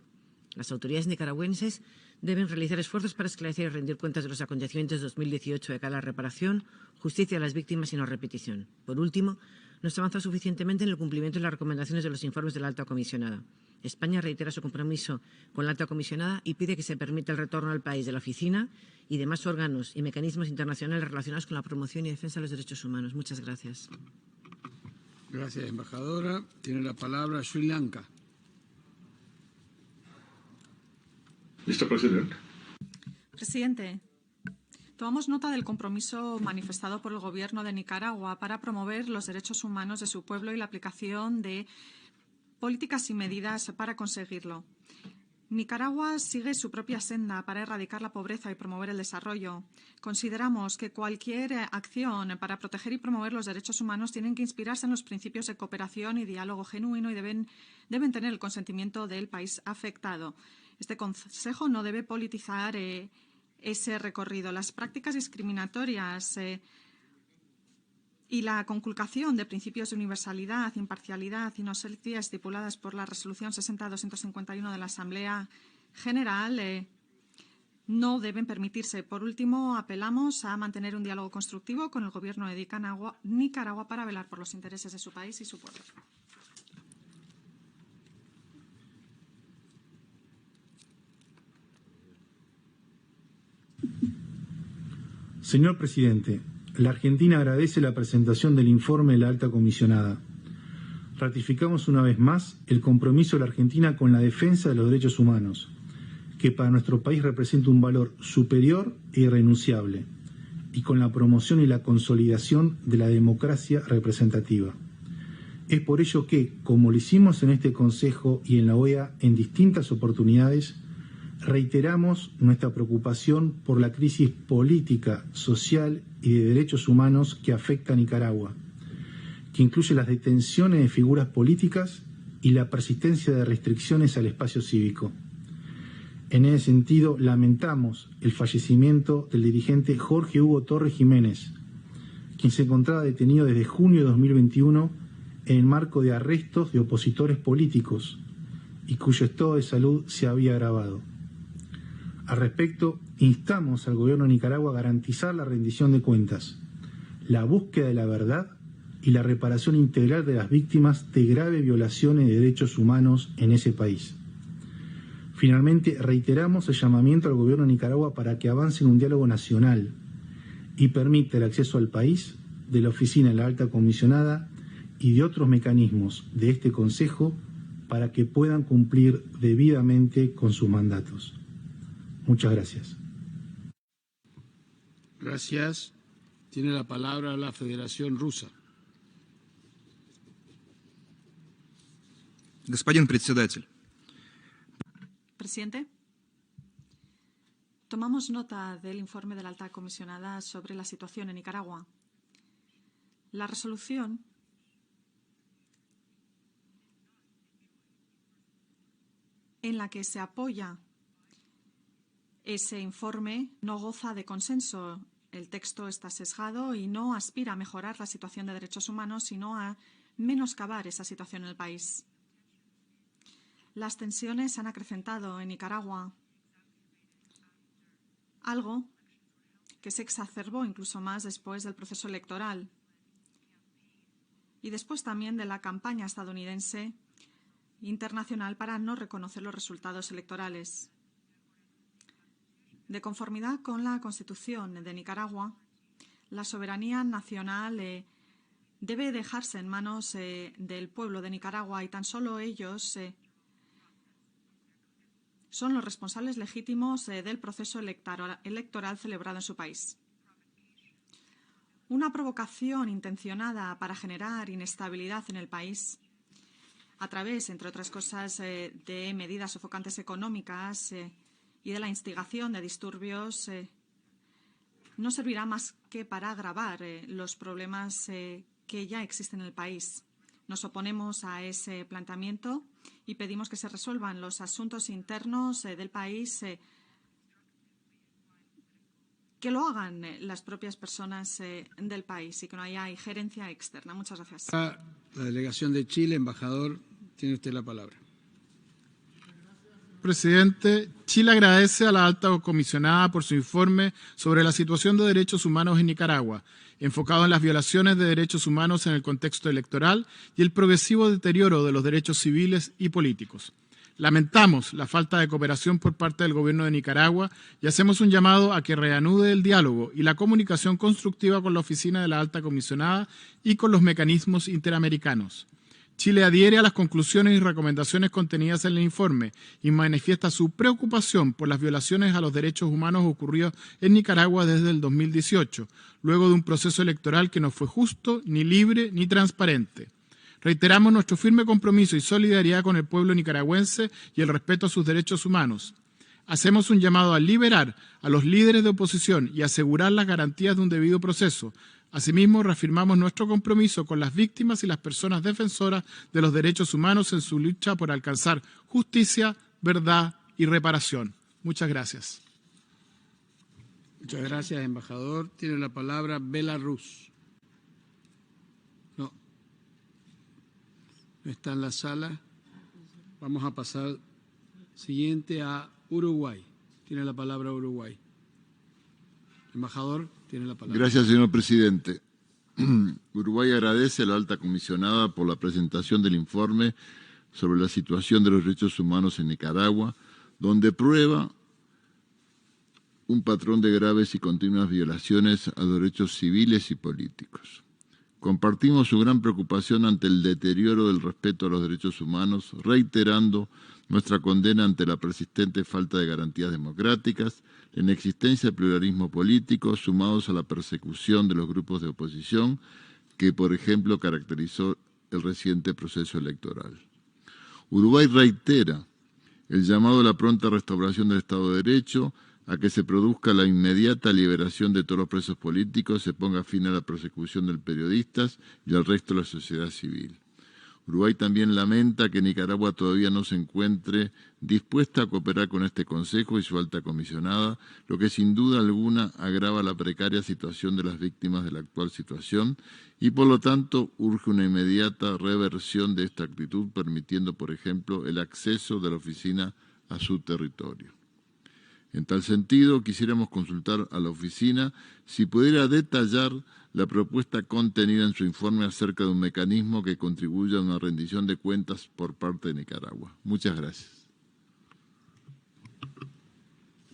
Las autoridades nicaragüenses deben realizar esfuerzos para esclarecer y rendir cuentas de los acontecimientos de 2018 de cara a la reparación, justicia a las víctimas y no repetición. Por último, no se avanza suficientemente en el cumplimiento de las recomendaciones de los informes de la alta comisionada. España reitera su compromiso con la alta comisionada y pide que se permita el retorno al país de la oficina y demás órganos y mecanismos internacionales relacionados con la promoción y defensa de los derechos humanos. Muchas gracias. Gracias, embajadora. Tiene la palabra Sri Lanka. Mr. President. Presidente, tomamos nota del compromiso manifestado por el Gobierno de Nicaragua para promover los derechos humanos de su pueblo y la aplicación de políticas y medidas para conseguirlo. Nicaragua sigue su propia senda para erradicar la pobreza y promover el desarrollo. Consideramos que cualquier acción para proteger y promover los derechos humanos tienen que inspirarse en los principios de cooperación y diálogo genuino y deben tener el consentimiento del país afectado. Este Consejo no debe politizar ese recorrido. Las prácticas discriminatorias y la conculcación de principios de universalidad, imparcialidad y no selectividad estipuladas por la Resolución 60-251 de la Asamblea General no deben permitirse. Por último, apelamos a mantener un diálogo constructivo con el Gobierno de Nicaragua para velar por los intereses de su país y su pueblo. Señor presidente, la Argentina agradece la presentación del informe de la alta comisionada. Ratificamos una vez más el compromiso de la Argentina con la defensa de los derechos humanos, que para nuestro país representa un valor superior e irrenunciable, y con la promoción y la consolidación de la democracia representativa. Es por ello que, como lo hicimos en este Consejo y en la OEA en distintas oportunidades, reiteramos nuestra preocupación por la crisis política, social y de derechos humanos que afecta a Nicaragua, que incluye las detenciones de figuras políticas y la persistencia de restricciones al espacio cívico. En ese sentido, lamentamos el fallecimiento del dirigente Jorge Hugo Torres Jiménez, quien se encontraba detenido desde junio de 2021 en el marco de arrestos de opositores políticos y cuyo estado de salud se había agravado. Al respecto, instamos al gobierno de Nicaragua a garantizar la rendición de cuentas, la búsqueda de la verdad y la reparación integral de las víctimas de graves violaciones de derechos humanos en ese país. Finalmente, reiteramos el llamamiento al gobierno de Nicaragua para que avance en un diálogo nacional y permita el acceso al país de la Oficina de la Alta Comisionada y de otros mecanismos de este Consejo para que puedan cumplir debidamente con sus mandatos. Muchas gracias. Gracias. Tiene la palabra la Federación Rusa. Господин председатель. Presidente, tomamos nota del informe de la alta comisionada sobre la situación en Nicaragua. La resolución en la que se apoya ese informe no goza de consenso. El texto está sesgado y no aspira a mejorar la situación de derechos humanos, sino a menoscabar esa situación en el país. Las tensiones se han acrecentado en Nicaragua, algo que se exacerbó incluso más después del proceso electoral y después también de la campaña estadounidense internacional para no reconocer los resultados electorales. De conformidad con la Constitución de Nicaragua, la soberanía nacional debe dejarse en manos del pueblo de Nicaragua y tan solo ellos son los responsables legítimos del proceso electoral celebrado en su país. Una provocación intencionada para generar inestabilidad en el país a través, entre otras cosas, de medidas sofocantes económicas y de la instigación de disturbios no servirá más que para agravar los problemas que ya existen en el país. Nos oponemos a ese planteamiento y pedimos que se resuelvan los asuntos internos del país, que lo hagan las propias personas del país y que no haya injerencia externa. Muchas gracias. La delegación de Chile, embajador, tiene usted la palabra. Presidente, Chile agradece a la alta comisionada por su informe sobre la situación de derechos humanos en Nicaragua, enfocado en las violaciones de derechos humanos en el contexto electoral y el progresivo deterioro de los derechos civiles y políticos. Lamentamos la falta de cooperación por parte del gobierno de Nicaragua y hacemos un llamado a que reanude el diálogo y la comunicación constructiva con la oficina de la alta comisionada y con los mecanismos interamericanos. Chile adhiere a las conclusiones y recomendaciones contenidas en el informe y manifiesta su preocupación por las violaciones a los derechos humanos ocurridos en Nicaragua desde el 2018, luego de un proceso electoral que no fue justo, ni libre, ni transparente. Reiteramos nuestro firme compromiso y solidaridad con el pueblo nicaragüense y el respeto a sus derechos humanos. Hacemos un llamado a liberar a los líderes de oposición y asegurar las garantías de un debido proceso. Asimismo, reafirmamos nuestro compromiso con las víctimas y las personas defensoras de los derechos humanos en su lucha por alcanzar justicia, verdad y reparación. Muchas gracias. Muchas gracias, embajador. Tiene la palabra Belarus. No está en la sala. Vamos a pasar siguiente a Uruguay. Tiene la palabra Uruguay. Embajador, tiene la palabra. Gracias, señor presidente. Uruguay agradece a la alta comisionada por la presentación del informe sobre la situación de los derechos humanos en Nicaragua, donde prueba un patrón de graves y continuas violaciones a derechos civiles y políticos. Compartimos su gran preocupación ante el deterioro del respeto a los derechos humanos, reiterando nuestra condena ante la persistente falta de garantías democráticas, la inexistencia de pluralismo político, sumados a la persecución de los grupos de oposición, que, por ejemplo, caracterizó el reciente proceso electoral. Uruguay reitera el llamado a la pronta restauración del Estado de Derecho, a que se produzca la inmediata liberación de todos los presos políticos, se ponga fin a la persecución de periodistas y al resto de la sociedad civil. Uruguay también lamenta que Nicaragua todavía no se encuentre dispuesta a cooperar con este Consejo y su alta comisionada, lo que sin duda alguna agrava la precaria situación de las víctimas de la actual situación y, por lo tanto, urge una inmediata reversión de esta actitud, permitiendo, por ejemplo, el acceso de la oficina a su territorio. En tal sentido, quisiéramos consultar a la oficina si pudiera detallar la propuesta contenida en su informe acerca de un mecanismo que contribuya a una rendición de cuentas por parte de Nicaragua. Muchas gracias.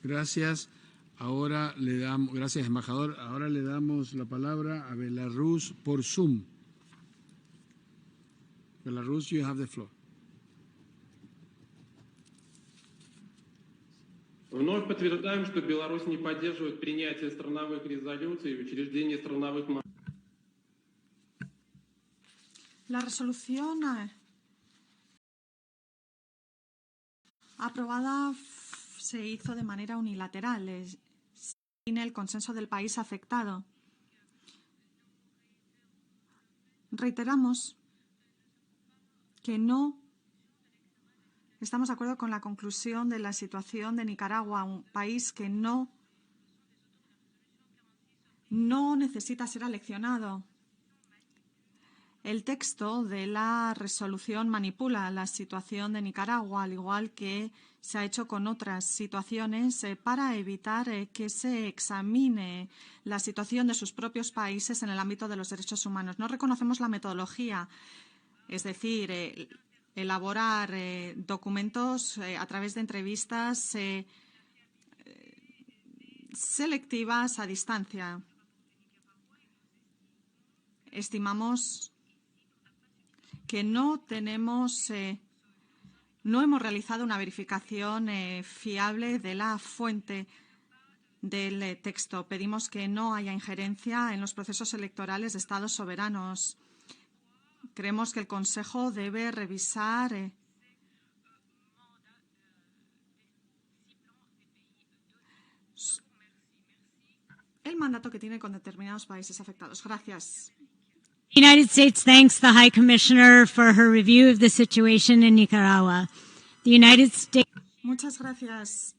Gracias. Ahora le damos, gracias, embajador. Ahora le damos la palabra a Belarus por Zoom. Belarus, you have the floor. Вновь подтверждаем, что Беларусь не поддерживает принятие страновых резолюций и учреждение страновых... La resolución aprobada se hizo de manera unilateral, sin el consenso del país afectado. Reiteramos que no estamos de acuerdo con la conclusión de la situación de Nicaragua, un país que no necesita ser aleccionado. El texto de la resolución manipula la situación de Nicaragua, al igual que se ha hecho con otras situaciones, para evitar que se examine la situación de sus propios países en el ámbito de los derechos humanos. No reconocemos la metodología, es decir, elaborar documentos a través de entrevistas selectivas a distancia. Estimamos que no hemos realizado una verificación fiable de la fuente del texto. Pedimos que no haya injerencia en los procesos electorales de Estados soberanos. Creemos que el Consejo debe revisar el mandato que tiene con determinados países afectados. Gracias. The United States thanks the High Commissioner for her review of the situation in Nicaragua. The United States... Muchas gracias.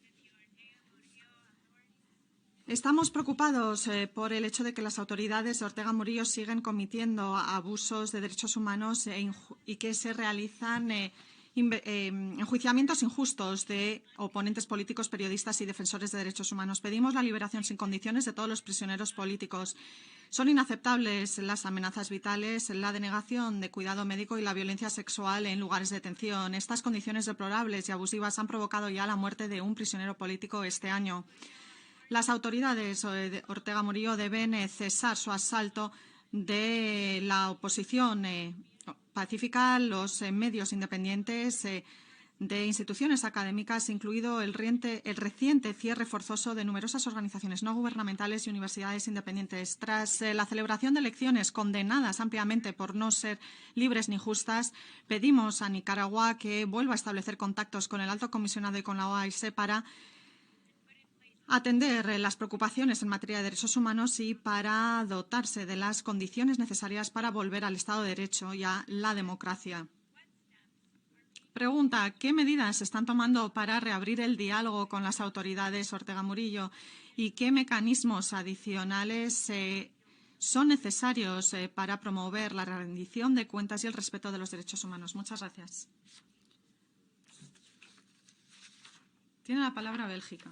Estamos preocupados por el hecho de que las autoridades de Ortega Murillo siguen cometiendo abusos de derechos humanos y que se realizan enjuiciamientos injustos de oponentes políticos, periodistas y defensores de derechos humanos. Pedimos la liberación sin condiciones de todos los prisioneros políticos. Son inaceptables las amenazas vitales, la denegación de cuidado médico y la violencia sexual en lugares de detención. Estas condiciones deplorables y abusivas han provocado ya la muerte de un prisionero político este año. Las autoridades de Ortega Murillo deben cesar su asalto de la oposición pacífica, los medios independientes de instituciones académicas, incluido el reciente cierre forzoso de numerosas organizaciones no gubernamentales y universidades independientes. Tras la celebración de elecciones condenadas ampliamente por no ser libres ni justas, pedimos a Nicaragua que vuelva a establecer contactos con el Alto Comisionado y con la OAS para atender las preocupaciones en materia de derechos humanos y para dotarse de las condiciones necesarias para volver al Estado de Derecho y a la democracia. Pregunta, ¿qué medidas se están tomando para reabrir el diálogo con las autoridades Ortega Murillo y qué mecanismos adicionales son necesarios para promover la rendición de cuentas y el respeto de los derechos humanos? Muchas gracias. Tiene la palabra Bélgica.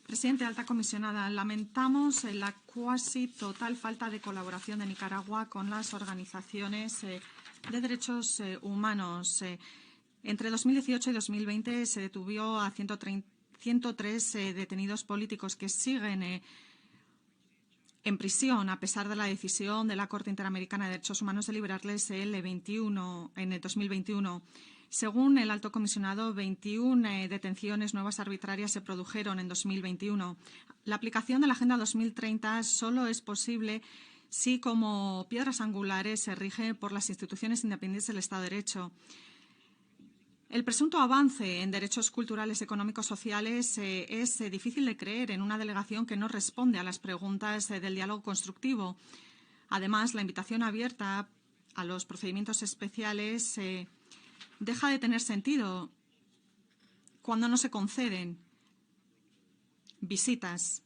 Presidente, alta comisionada, lamentamos la cuasi total falta de colaboración de Nicaragua con las organizaciones de derechos humanos. Entre 2018 y 2020 se detuvo a 103 detenidos políticos que siguen en prisión, a pesar de la decisión de la Corte Interamericana de Derechos Humanos de liberarles en el 2021. Según el Alto Comisionado, 21 detenciones nuevas arbitrarias se produjeron en 2021. La aplicación de la Agenda 2030 solo es posible si, como piedras angulares, se rige por las instituciones independientes del Estado de Derecho. El presunto avance en derechos culturales, económicos, sociales es difícil de creer en una delegación que no responde a las preguntas del diálogo constructivo. Además, la invitación abierta a los procedimientos especiales deja de tener sentido cuando no se conceden visitas.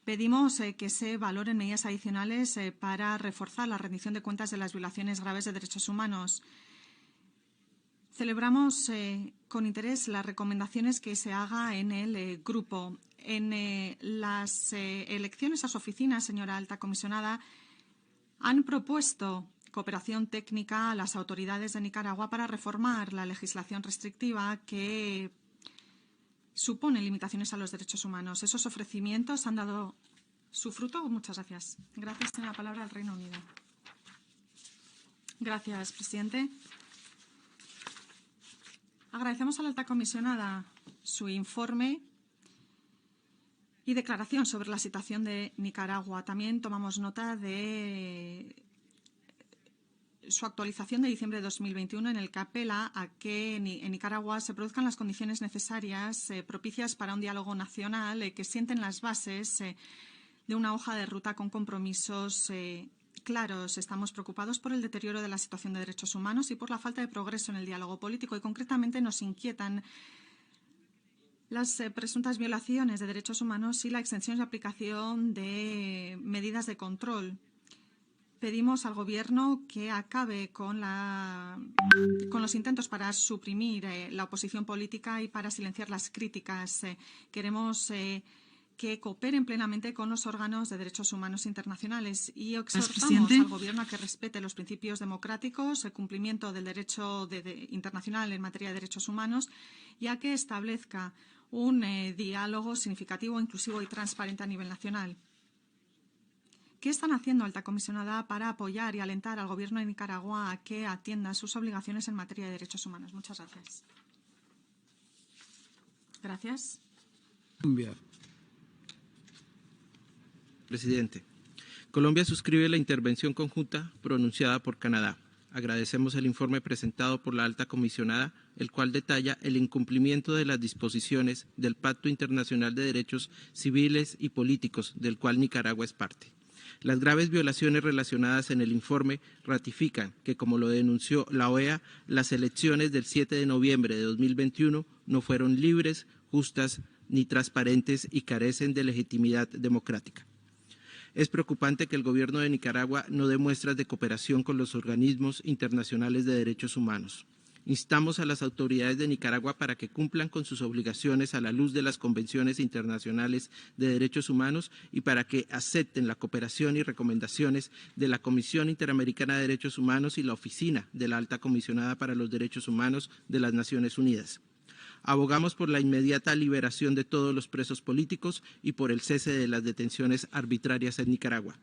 Pedimos que se valoren medidas adicionales para reforzar la rendición de cuentas de las violaciones graves de derechos humanos. Celebramos con interés las recomendaciones que se haga en el grupo. En las elecciones a su oficina, señora Alta Comisionada, han propuesto cooperación técnica a las autoridades de Nicaragua para reformar la legislación restrictiva que supone limitaciones a los derechos humanos. Esos ofrecimientos han dado su fruto. Muchas gracias. Gracias. Tiene la palabra el Reino Unido. Gracias, presidente. Agradecemos a la Alta Comisionada su informe y declaración sobre la situación de Nicaragua. También tomamos nota de su actualización de diciembre de 2021 en el que apela a que en Nicaragua se produzcan las condiciones necesarias propicias para un diálogo nacional que sienten las bases de una hoja de ruta con compromisos claros. Estamos preocupados por el deterioro de la situación de derechos humanos y por la falta de progreso en el diálogo político y concretamente nos inquietan las presuntas violaciones de derechos humanos y la extensión y aplicación de medidas de control. Pedimos al Gobierno que acabe con los intentos para suprimir la oposición política y para silenciar las críticas. Queremos que cooperen plenamente con los órganos de derechos humanos internacionales y exhortamos al Gobierno a que respete los principios democráticos, el cumplimiento del derecho internacional en materia de derechos humanos y a que establezca un diálogo significativo, inclusivo y transparente a nivel nacional. ¿Qué están haciendo, Alta Comisionada, para apoyar y alentar al Gobierno de Nicaragua a que atienda sus obligaciones en materia de derechos humanos? Muchas gracias. Gracias. Presidente, Colombia suscribe la intervención conjunta pronunciada por Canadá. Agradecemos el informe presentado por la Alta Comisionada, el cual detalla el incumplimiento de las disposiciones del Pacto Internacional de Derechos Civiles y Políticos, del cual Nicaragua es parte. Las graves violaciones relacionadas en el informe ratifican que, como lo denunció la OEA, las elecciones del 7 de noviembre de 2021 no fueron libres, justas ni transparentes y carecen de legitimidad democrática. Es preocupante que el Gobierno de Nicaragua no dé muestras de cooperación con los organismos internacionales de derechos humanos. Instamos a las autoridades de Nicaragua para que cumplan con sus obligaciones a la luz de las convenciones internacionales de derechos humanos y para que acepten la cooperación y recomendaciones de la Comisión Interamericana de Derechos Humanos y la Oficina de la Alta Comisionada para los Derechos Humanos de las Naciones Unidas. Abogamos por la inmediata liberación de todos los presos políticos y por el cese de las detenciones arbitrarias en Nicaragua.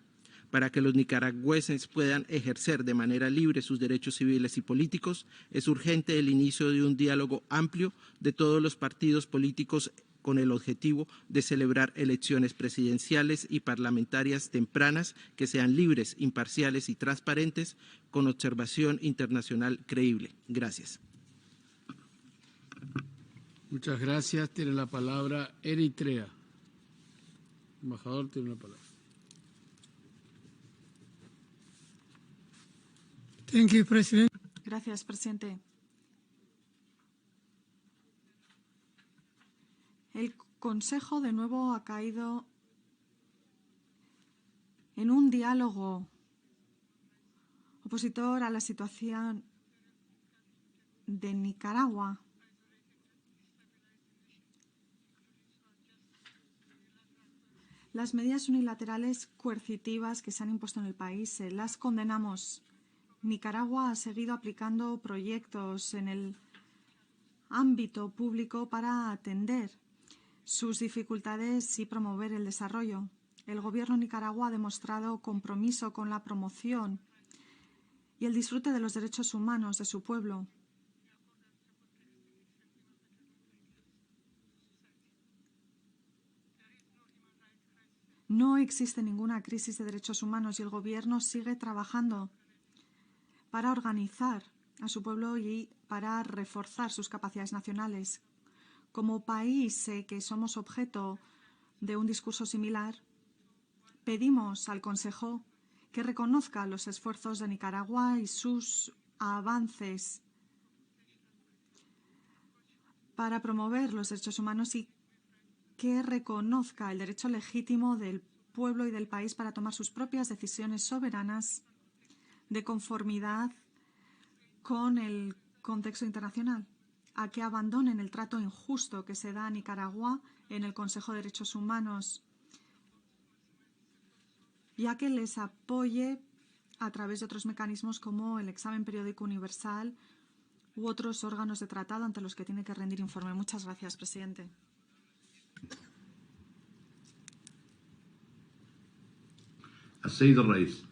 Para que los nicaragüenses puedan ejercer de manera libre sus derechos civiles y políticos, es urgente el inicio de un diálogo amplio de todos los partidos políticos con el objetivo de celebrar elecciones presidenciales y parlamentarias tempranas que sean libres, imparciales y transparentes, con observación internacional creíble. Gracias. Muchas gracias. Tiene la palabra Eritrea. Embajador, tiene la palabra. Thank you, President. Gracias, presidente. El Consejo de nuevo ha caído en un diálogo opositor a la situación de Nicaragua. Las medidas unilaterales coercitivas que se han impuesto en el país las condenamos Nicaragua ha seguido aplicando proyectos en el ámbito público para atender sus dificultades y promover el desarrollo. El Gobierno de Nicaragua ha demostrado compromiso con la promoción y el disfrute de los derechos humanos de su pueblo. No existe ninguna crisis de derechos humanos y el Gobierno sigue trabajando para organizar a su pueblo y para reforzar sus capacidades nacionales. Como país que somos objeto de un discurso similar, pedimos al Consejo que reconozca los esfuerzos de Nicaragua y sus avances para promover los derechos humanos y que reconozca el derecho legítimo del pueblo y del país para tomar sus propias decisiones soberanas de conformidad con el contexto internacional, a que abandonen el trato injusto que se da a Nicaragua en el Consejo de Derechos Humanos y a que les apoye a través de otros mecanismos como el examen periódico universal u otros órganos de tratado ante los que tiene que rendir informe. Muchas gracias, presidente. السيد الرئيس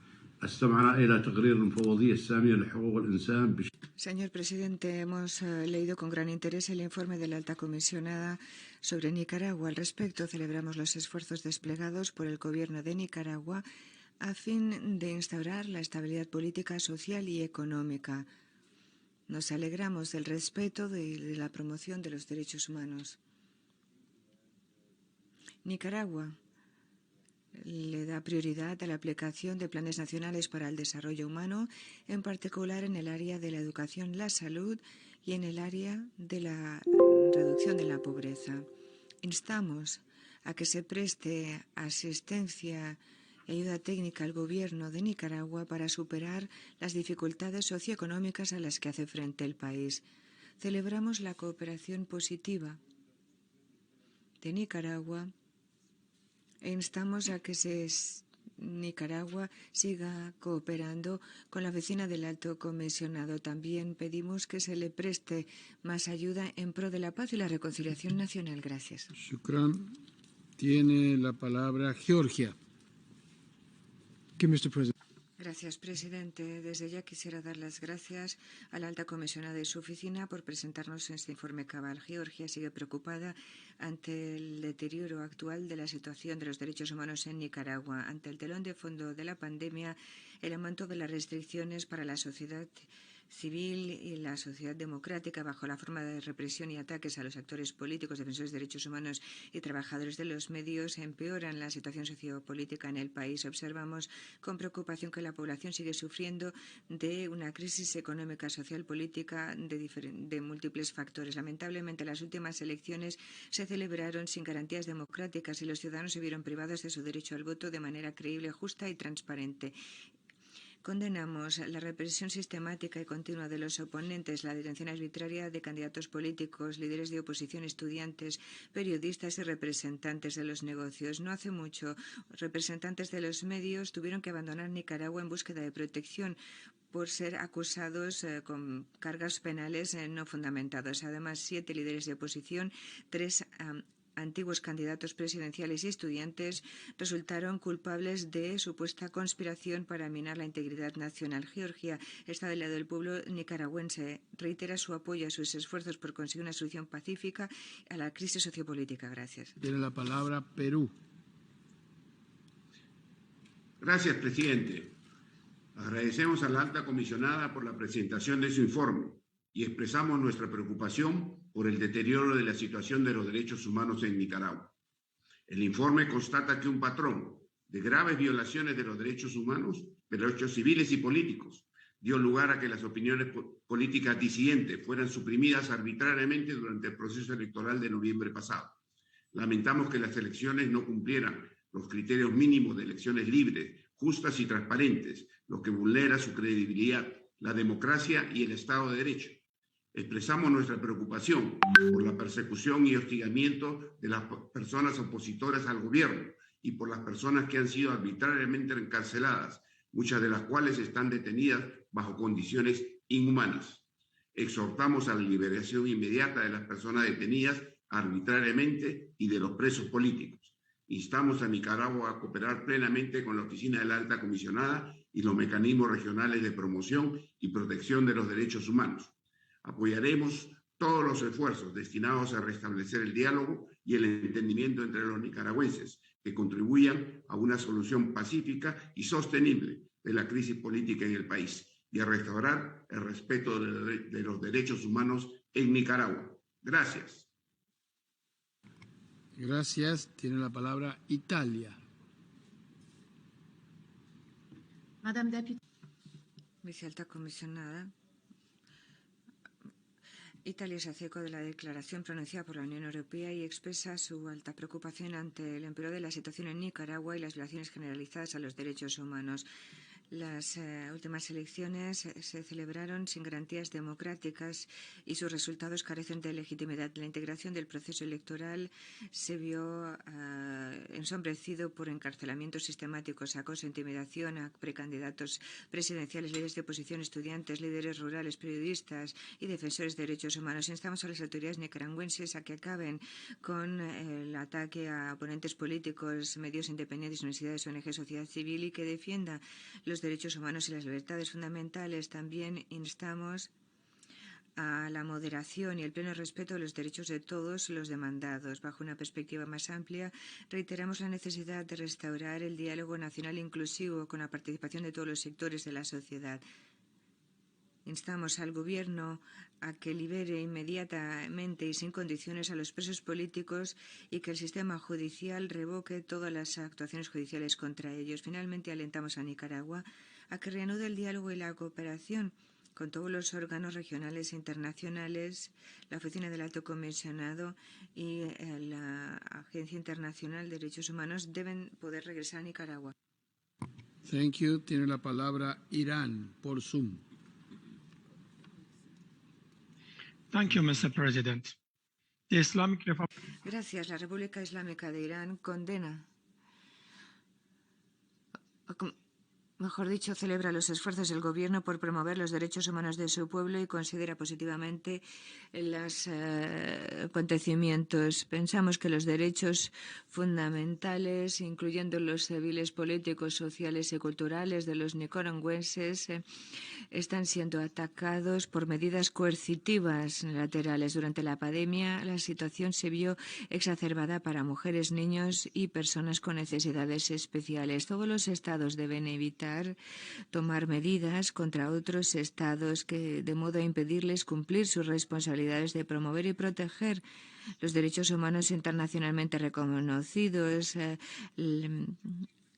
استمعنا إلى تقرير المفوضية السامية لحقوق الإنسان. Señor presidente, hemos leído con gran interés el informe de la alta comisionada sobre Nicaragua. Al respecto, celebramos los esfuerzos desplegados por el Gobierno de Nicaragua a fin de instaurar la estabilidad política, social y económica. Nos alegramos del respeto de la promoción de los derechos humanos. Nicaragua le da prioridad a la aplicación de planes nacionales para el desarrollo humano, en particular en el área de la educación, la salud y en el área de la reducción de la pobreza. Instamos a que se preste asistencia y ayuda técnica al Gobierno de Nicaragua para superar las dificultades socioeconómicas a las que hace frente el país. Celebramos la cooperación positiva de Nicaragua e instamos a que Nicaragua siga cooperando con la oficina del Alto Comisionado. También pedimos que se le preste más ayuda en pro de la paz y la reconciliación nacional. Gracias. Shukran. Tiene la palabra Georgia. Gracias, presidente. Desde ya quisiera dar las gracias a la alta comisionada y su oficina por presentarnos este informe cabal. Georgia sigue preocupada ante el deterioro actual de la situación de los derechos humanos en Nicaragua. Ante el telón de fondo de la pandemia, el aumento de las restricciones para la sociedad civil y la sociedad democrática bajo la forma de represión y ataques a los actores políticos, defensores de derechos humanos y trabajadores de los medios empeoran la situación sociopolítica en el país. Observamos con preocupación que la población sigue sufriendo de una crisis económica, social, política de múltiples factores. Lamentablemente, las últimas elecciones se celebraron sin garantías democráticas y los ciudadanos se vieron privados de su derecho al voto de manera creíble, justa y transparente. Condenamos la represión sistemática y continua de los oponentes, la detención arbitraria de candidatos políticos, líderes de oposición, estudiantes, periodistas y representantes de los negocios. No hace mucho, representantes de los medios tuvieron que abandonar Nicaragua en búsqueda de protección por ser acusados con cargos penales no fundamentados. Además, 7 líderes de oposición, 3 antiguos candidatos presidenciales y estudiantes resultaron culpables de supuesta conspiración para minar la integridad nacional. Georgia está del lado del pueblo nicaragüense. Reitera su apoyo a sus esfuerzos por conseguir una solución pacífica a la crisis sociopolítica. Gracias. Tiene la palabra Perú. Gracias, presidente. Agradecemos a la alta comisionada por la presentación de su informe y expresamos nuestra preocupación por el deterioro de la situación de los derechos humanos en Nicaragua. El informe constata que un patrón de graves violaciones de los derechos humanos, de los derechos civiles y políticos, dio lugar a que las opiniones políticas disidentes fueran suprimidas arbitrariamente durante el proceso electoral de noviembre pasado. Lamentamos que las elecciones no cumplieran los criterios mínimos de elecciones libres, justas y transparentes, lo que vulnera su credibilidad, la democracia y el Estado de Derecho. Expresamos nuestra preocupación por la persecución y hostigamiento de las personas opositoras al gobierno y por las personas que han sido arbitrariamente encarceladas, muchas de las cuales están detenidas bajo condiciones inhumanas. Exhortamos a la liberación inmediata de las personas detenidas arbitrariamente y de los presos políticos. Instamos a Nicaragua a cooperar plenamente con la Oficina de la Alta Comisionada y los mecanismos regionales de promoción y protección de los derechos humanos. Apoyaremos todos los esfuerzos destinados a restablecer el diálogo y el entendimiento entre los nicaragüenses que contribuyan a una solución pacífica y sostenible de la crisis política en el país y a restaurar el respeto de los derechos humanos en Nicaragua. Gracias. Gracias. Tiene la palabra Italia. Madame Deputy. Vicealta Comisionada. Italia se hace eco de la declaración pronunciada por la Unión Europea y expresa su alta preocupación ante el empeoramiento de la situación en Nicaragua y las violaciones generalizadas a los derechos humanos. Las últimas elecciones se celebraron sin garantías democráticas y sus resultados carecen de legitimidad. La integración del proceso electoral se vio ensombrecido por encarcelamientos sistemáticos, acoso, intimidación a precandidatos presidenciales, líderes de oposición, estudiantes, líderes rurales, periodistas y defensores de derechos humanos. Instamos a las autoridades nicaragüenses a que acaben con el ataque a oponentes políticos, medios independientes, universidades, ONG, sociedad civil y que defienda los derechos humanos y las libertades fundamentales. También instamos a la moderación y el pleno respeto de los derechos de todos los demandados. Bajo una perspectiva más amplia, reiteramos la necesidad de restaurar el diálogo nacional inclusivo con la participación de todos los sectores de la sociedad. Instamos al Gobierno a que libere inmediatamente y sin condiciones a los presos políticos y que el sistema judicial revoque todas las actuaciones judiciales contra ellos. Finalmente, alentamos a Nicaragua a que reanude el diálogo y la cooperación con todos los órganos regionales e internacionales, la Oficina del Alto Comisionado y la Agencia Internacional de Derechos Humanos deben poder regresar a Nicaragua. Thank you. Tiene la palabra Irán por Zoom. Thank you, Mr. President. The Islamic Republic. Gracias. La República Islámica de Irán condena, mejor dicho, celebra los esfuerzos del Gobierno por promover los derechos humanos de su pueblo y considera positivamente los acontecimientos. Pensamos que los derechos fundamentales, incluyendo los civiles, políticos, sociales y culturales de los nicaragüenses, están siendo atacados por medidas coercitivas laterales. Durante la pandemia, la situación se vio exacerbada para mujeres, niños y personas con necesidades especiales. Todos los estados deben evitar tomar medidas contra otros estados de modo a impedirles cumplir sus responsabilidades de promover y proteger los derechos humanos internacionalmente reconocidos.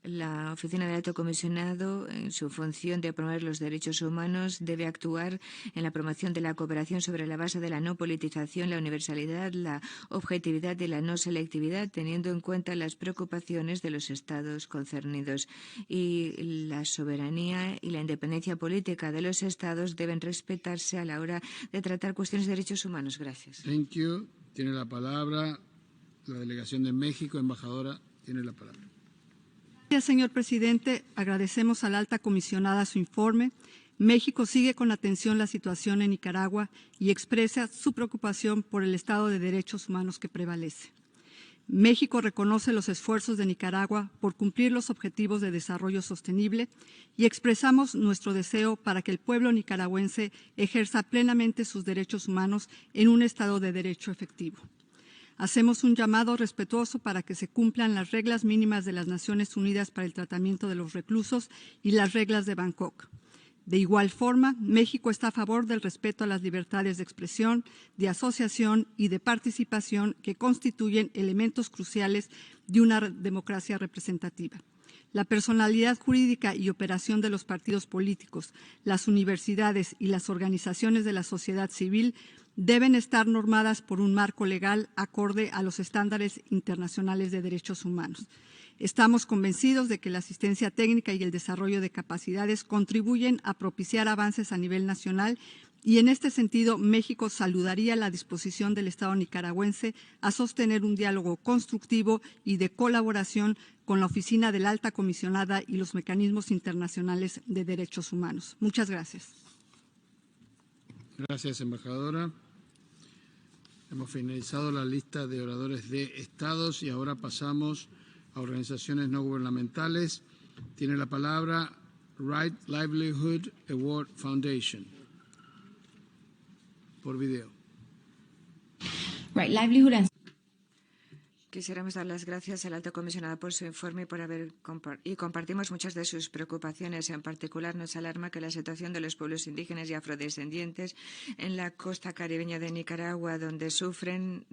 La Oficina del Alto Comisionado, en su función de promover los derechos humanos, debe actuar en la promoción de la cooperación sobre la base de la no politización, la universalidad, la objetividad y la no selectividad, teniendo en cuenta las preocupaciones de los estados concernidos. Y la soberanía y la independencia política de los estados deben respetarse a la hora de tratar cuestiones de derechos humanos. Gracias. Thank you. Tiene la palabra la delegación de México. Embajadora, tiene la palabra. Gracias, señor presidente. Agradecemos a la alta comisionada su informe. México sigue con atención la situación en Nicaragua y expresa su preocupación por el estado de derechos humanos que prevalece. México reconoce los esfuerzos de Nicaragua por cumplir los objetivos de desarrollo sostenible y expresamos nuestro deseo para que el pueblo nicaragüense ejerza plenamente sus derechos humanos en un estado de derecho efectivo. Hacemos un llamado respetuoso para que se cumplan las reglas mínimas de las Naciones Unidas para el tratamiento de los reclusos y las reglas de Bangkok. De igual forma, México está a favor del respeto a las libertades de expresión, de asociación y de participación que constituyen elementos cruciales de una democracia representativa. La personalidad jurídica y operación de los partidos políticos, las universidades y las organizaciones de la sociedad civil deben estar normadas por un marco legal acorde a los estándares internacionales de derechos humanos. Estamos convencidos de que la asistencia técnica y el desarrollo de capacidades contribuyen a propiciar avances a nivel nacional y en este sentido México saludaría la disposición del Estado nicaragüense a sostener un diálogo constructivo y de colaboración con la Oficina de la Alta Comisionada y los mecanismos internacionales de derechos humanos. Muchas gracias. Gracias, embajadora. Hemos finalizado la lista de oradores de estados y ahora pasamos a organizaciones no gubernamentales. Tiene la palabra Right Livelihood Award Foundation. Por video. Right Livelihood and Quisiéramos dar las gracias a la alta comisionada por su informe y compartimos muchas de sus preocupaciones. En particular, nos alarma que la situación de los pueblos indígenas y afrodescendientes en la costa caribeña de Nicaragua, donde sufren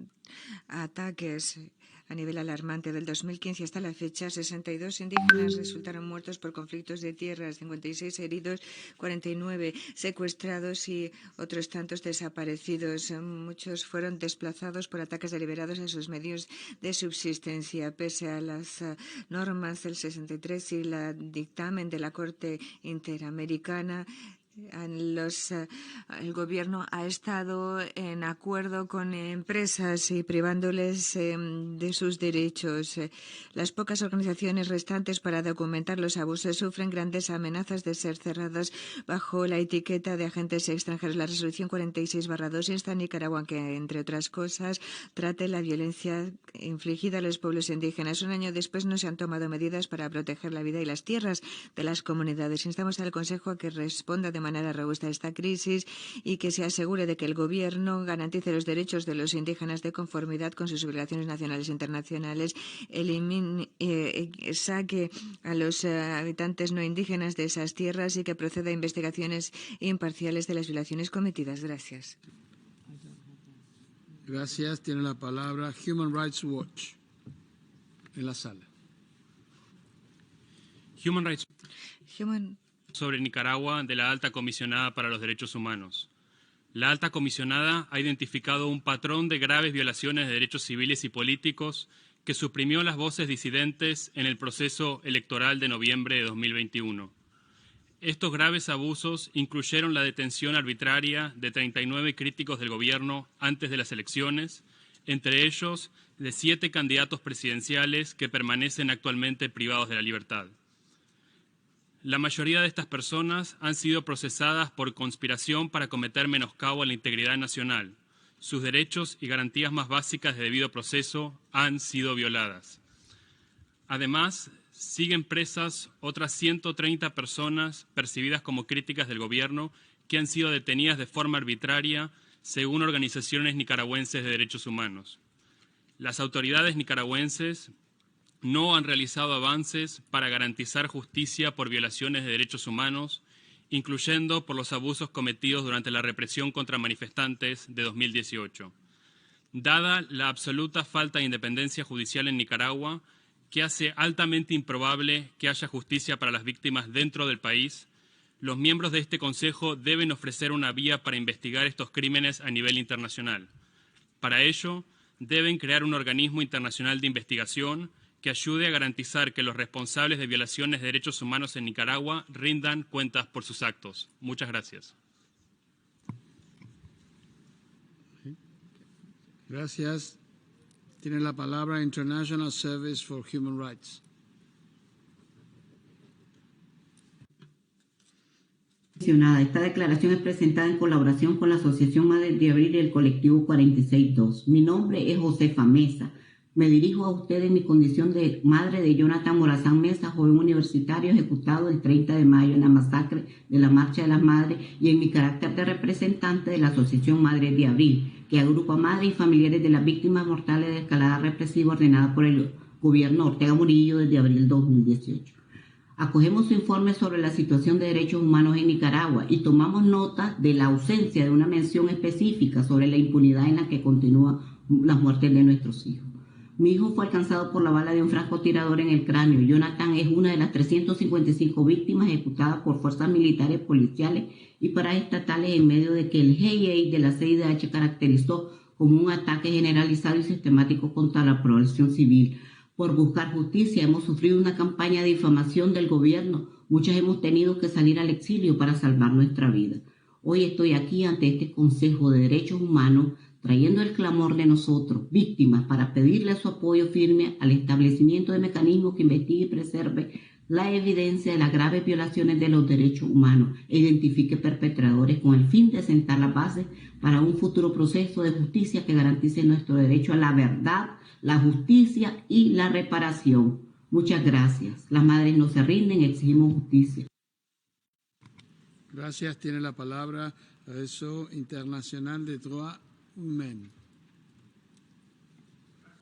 ataques a nivel alarmante. Del 2015 hasta la fecha, 62 indígenas resultaron muertos por conflictos de tierras, 56 heridos, 49 secuestrados y otros tantos desaparecidos. Muchos fueron desplazados por ataques deliberados a sus medios de subsistencia. Pese a las normas del 63 y el dictamen de la Corte Interamericana, el Gobierno ha estado en acuerdo con empresas y privándoles de sus derechos. Las pocas organizaciones restantes para documentar los abusos sufren grandes amenazas de ser cerradas bajo la etiqueta de agentes extranjeros. La resolución 46/2 insta a Nicaragua que, entre otras cosas, trate la violencia infligida a los pueblos indígenas. Un año después no se han tomado medidas para proteger la vida y las tierras de las comunidades. Instamos al Consejo a que responda de manera robusta a esta crisis y que se asegure de que el Gobierno garantice los derechos de los indígenas de conformidad con sus obligaciones nacionales e internacionales, saque a los habitantes no indígenas de esas tierras y que proceda a investigaciones imparciales de las violaciones cometidas. Gracias. Gracias. Tiene la palabra Human Rights Watch en la sala. Human Rights sobre Nicaragua de la Alta Comisionada para los Derechos Humanos. La Alta Comisionada ha identificado un patrón de graves violaciones de derechos civiles y políticos que suprimió las voces disidentes en el proceso electoral de noviembre de 2021. Estos graves abusos incluyeron la detención arbitraria de 39 críticos del gobierno antes de las elecciones, entre ellos de 7 candidatos presidenciales que permanecen actualmente privados de la libertad. La mayoría de estas personas han sido procesadas por conspiración para cometer menoscabo a la integridad nacional. Sus derechos y garantías más básicas de debido proceso han sido violadas. Además, siguen presas otras 130 personas percibidas como críticas del gobierno que han sido detenidas de forma arbitraria según organizaciones nicaragüenses de derechos humanos. Las autoridades nicaragüenses no han realizado avances para garantizar justicia por violaciones de derechos humanos, incluyendo por los abusos cometidos durante la represión contra manifestantes de 2018. Dada la absoluta falta de independencia judicial en Nicaragua, que hace altamente improbable que haya justicia para las víctimas dentro del país, los miembros de este Consejo deben ofrecer una vía para investigar estos crímenes a nivel internacional. Para ello, deben crear un organismo internacional de investigación que ayude a garantizar que los responsables de violaciones de derechos humanos en Nicaragua rindan cuentas por sus actos. Muchas gracias. Gracias. Tiene la palabra International Service for Human Rights. Esta declaración es presentada en colaboración con la Asociación Madres de Abril y el colectivo 46.2. Mi nombre es Josefa Mesa. Me dirijo a ustedes en mi condición de madre de Jonathan Morazán Mesa, joven universitario ejecutado el 30 de mayo en la masacre de la Marcha de las Madres, y en mi carácter de representante de la Asociación Madres de Abril, que agrupa madres y familiares de las víctimas mortales de escalada represiva ordenada por el gobierno Ortega Murillo desde abril 2018. Acogemos su informe sobre la situación de derechos humanos en Nicaragua y tomamos nota de la ausencia de una mención específica sobre la impunidad en la que continúan las muertes de nuestros hijos. Mi hijo fue alcanzado por la bala de un francotirador en el cráneo. Jonathan es una de las 355 víctimas ejecutadas por fuerzas militares, policiales y paraestatales en medio de que el GIEI de la CIDH caracterizó como un ataque generalizado y sistemático contra la población civil. Por buscar justicia hemos sufrido una campaña de difamación del gobierno. Muchas hemos tenido que salir al exilio para salvar nuestra vida. Hoy estoy aquí ante este Consejo de Derechos Humanos trayendo el clamor de nosotros, víctimas, para pedirle su apoyo firme al establecimiento de mecanismos que investigue y preserve la evidencia de las graves violaciones de los derechos humanos e identifique perpetradores con el fin de sentar las bases para un futuro proceso de justicia que garantice nuestro derecho a la verdad, la justicia y la reparación. Muchas gracias. Las madres no se rinden, exigimos justicia. Gracias. Tiene la palabra el Réseau International des Droits Humains.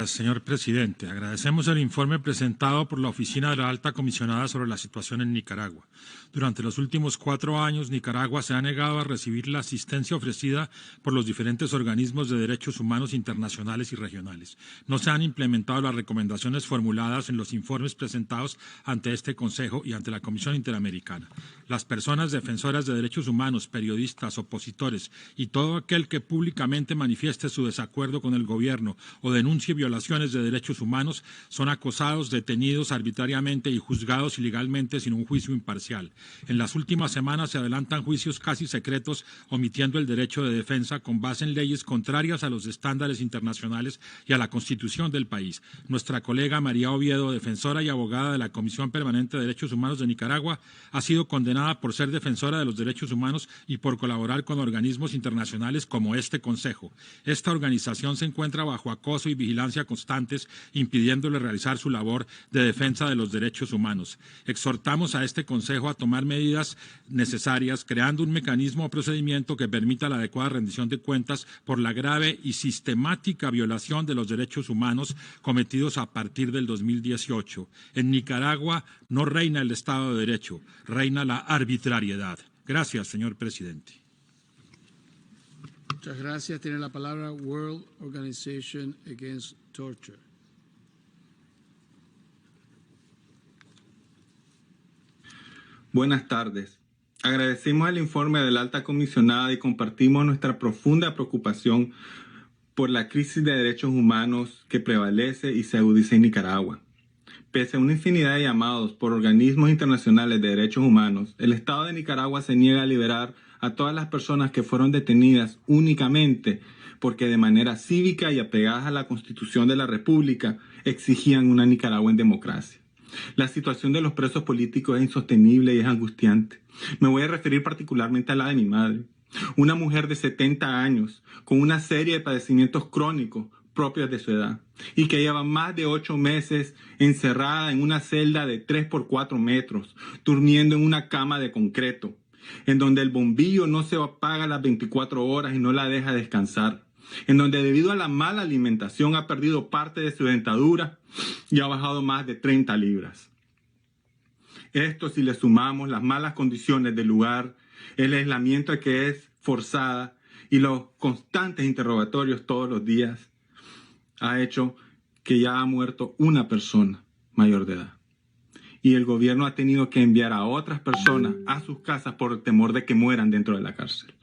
Señor presidente, agradecemos el informe presentado por la Oficina de la Alta Comisionada sobre la situación en Nicaragua. Durante los últimos 4 años, Nicaragua se ha negado a recibir la asistencia ofrecida por los diferentes organismos de derechos humanos internacionales y regionales. No se han implementado las recomendaciones formuladas en los informes presentados ante este Consejo y ante la Comisión Interamericana. Las personas defensoras de derechos humanos, periodistas, opositores y todo aquel que públicamente manifieste su desacuerdo con el gobierno o denuncie violaciones de derechos humanos son acosados, detenidos arbitrariamente y juzgados ilegalmente sin un juicio imparcial. En las últimas semanas se adelantan juicios casi secretos omitiendo el derecho de defensa con base en leyes contrarias a los estándares internacionales y a la Constitución del país. Nuestra colega María Oviedo, defensora y abogada de la Comisión Permanente de Derechos Humanos de Nicaragua, ha sido condenada por ser defensora de los derechos humanos y por colaborar con organismos internacionales como este Consejo. Esta organización se encuentra bajo acoso y vigilancia constantes, impidiéndole realizar su labor de defensa de los derechos humanos. Exhortamos a este Consejo a tomar medidas necesarias, creando un mecanismo o procedimiento que permita la adecuada rendición de cuentas por la grave y sistemática violación de los derechos humanos cometidos a partir del 2018. En Nicaragua no reina el Estado de Derecho, reina la arbitrariedad. Gracias, señor presidente. Muchas gracias. Tiene la palabra World Organization Against Torture. Buenas tardes. Agradecemos el informe de la Alta Comisionada y compartimos nuestra profunda preocupación por la crisis de derechos humanos que prevalece y se agudiza en Nicaragua. Pese a una infinidad de llamados por organismos internacionales de derechos humanos, el Estado de Nicaragua se niega a liberar a todas las personas que fueron detenidas únicamente porque de manera cívica y apegadas a la Constitución de la República exigían una Nicaragua en democracia. La situación de los presos políticos es insostenible y es angustiante. Me voy a referir particularmente a la de mi madre, una mujer de 70 años con una serie de padecimientos crónicos propios de su edad y que lleva más de 8 meses encerrada en una celda de 3 por 4 metros, durmiendo en una cama de concreto, en donde el bombillo no se apaga las 24 horas y no la deja descansar, en donde debido a la mala alimentación ha perdido parte de su dentadura y ha bajado más de 30 libras. Esto, si le sumamos las malas condiciones del lugar, el aislamiento que es forzada y los constantes interrogatorios todos los días, ha hecho que ya ha muerto una persona mayor de edad. Y el gobierno ha tenido que enviar a otras personas a sus casas por el temor de que mueran dentro de la cárcel.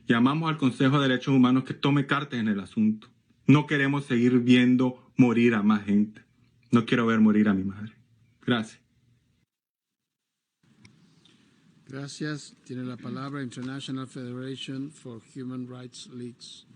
Llamamos al Consejo de Derechos Humanos que tome cartas en el asunto. No queremos seguir viendo morir a más gente. No quiero ver morir a mi madre. Gracias. Gracias. Tiene la palabra International Federation for Human Rights Leagues.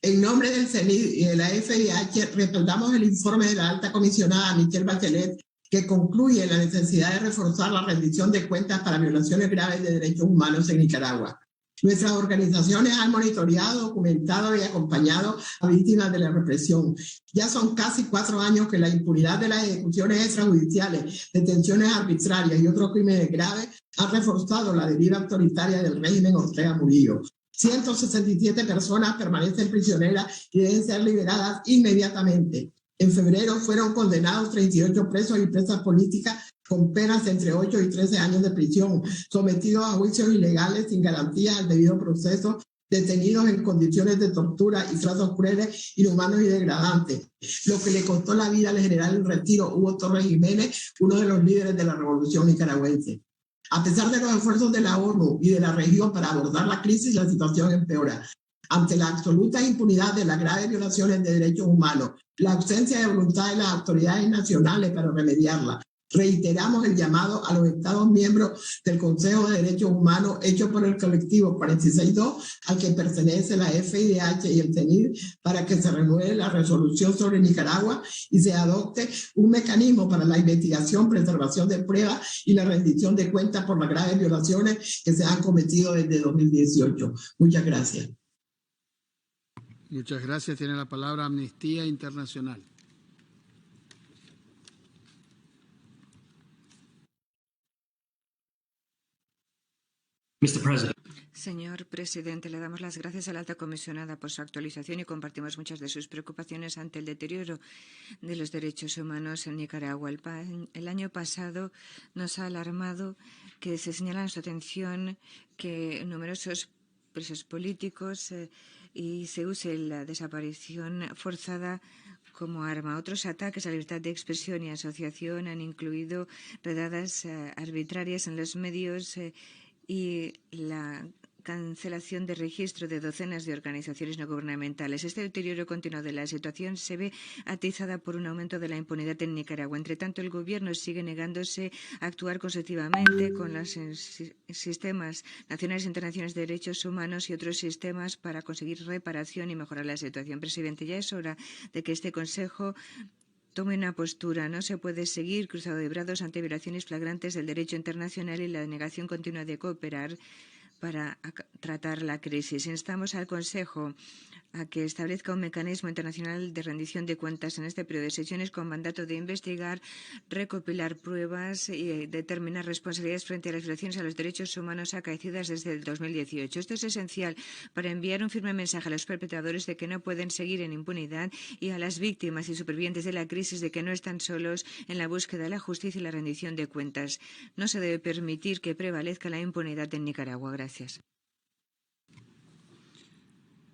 En nombre del CENID y de la FIH, respaldamos el informe de la Alta Comisionada Michelle Bachelet, que concluye la necesidad de reforzar la rendición de cuentas para violaciones graves de derechos humanos en Nicaragua. Nuestras organizaciones han monitoreado, documentado y acompañado a víctimas de la represión. Ya son casi 4 años que la impunidad de las ejecuciones extrajudiciales, detenciones arbitrarias y otros crímenes graves han reforzado la deriva autoritaria del régimen Ortega Murillo. 167 personas permanecen prisioneras y deben ser liberadas inmediatamente. En febrero fueron condenados 38 presos y presas políticas con penas entre 8 y 13 años de prisión, sometidos a juicios ilegales sin garantías al debido proceso, detenidos en condiciones de tortura y tratos crueles, inhumanos y degradantes, lo que le costó la vida al general en retiro Hugo Torres Jiménez, uno de los líderes de la revolución nicaragüense. A pesar de los esfuerzos de la ONU y de la región para abordar la crisis, la situación empeora. Ante la absoluta impunidad de las graves violaciones de derechos humanos, la ausencia de voluntad de las autoridades nacionales para remediarla, Reiteramos el llamado a los Estados miembros del Consejo de Derechos Humanos hecho por el colectivo 46.2 al que pertenece la FIDH y el CENIR para que se renueve la resolución sobre Nicaragua y se adopte un mecanismo para la investigación, preservación de pruebas y la rendición de cuentas por las graves violaciones que se han cometido desde 2018. Muchas gracias. Muchas gracias. Tiene la palabra Amnistía Internacional. Señor presidente, le damos las gracias a la alta comisionada por su actualización y compartimos muchas de sus preocupaciones ante el deterioro de los derechos humanos en Nicaragua. El año pasado nos ha alarmado que se señala en su atención que numerosos presos políticos y se use la desaparición forzada como arma. Otros ataques a la libertad de expresión y asociación han incluido redadas arbitrarias en los medios y la cancelación de registro de docenas de organizaciones no gubernamentales. Este deterioro continuo de la situación se ve atizada por un aumento de la impunidad en Nicaragua. Entre tanto, el Gobierno sigue negándose a actuar constructivamente con los sistemas nacionales e internacionales de derechos humanos y otros sistemas para conseguir reparación y mejorar la situación. Presidente, ya es hora de que este Consejo tome una postura. No se puede seguir cruzado de brazos ante violaciones flagrantes del derecho internacional y la negación continua de cooperar para tratar la crisis. Instamos al Consejo a que establezca un mecanismo internacional de rendición de cuentas en este periodo de sesiones con mandato de investigar, recopilar pruebas y determinar responsabilidades frente a las violaciones a los derechos humanos acaecidas desde el 2018. Esto es esencial para enviar un firme mensaje a los perpetradores de que no pueden seguir en impunidad y a las víctimas y supervivientes de la crisis de que no están solos en la búsqueda de la justicia y la rendición de cuentas. No se debe permitir que prevalezca la impunidad en Nicaragua. Gracias.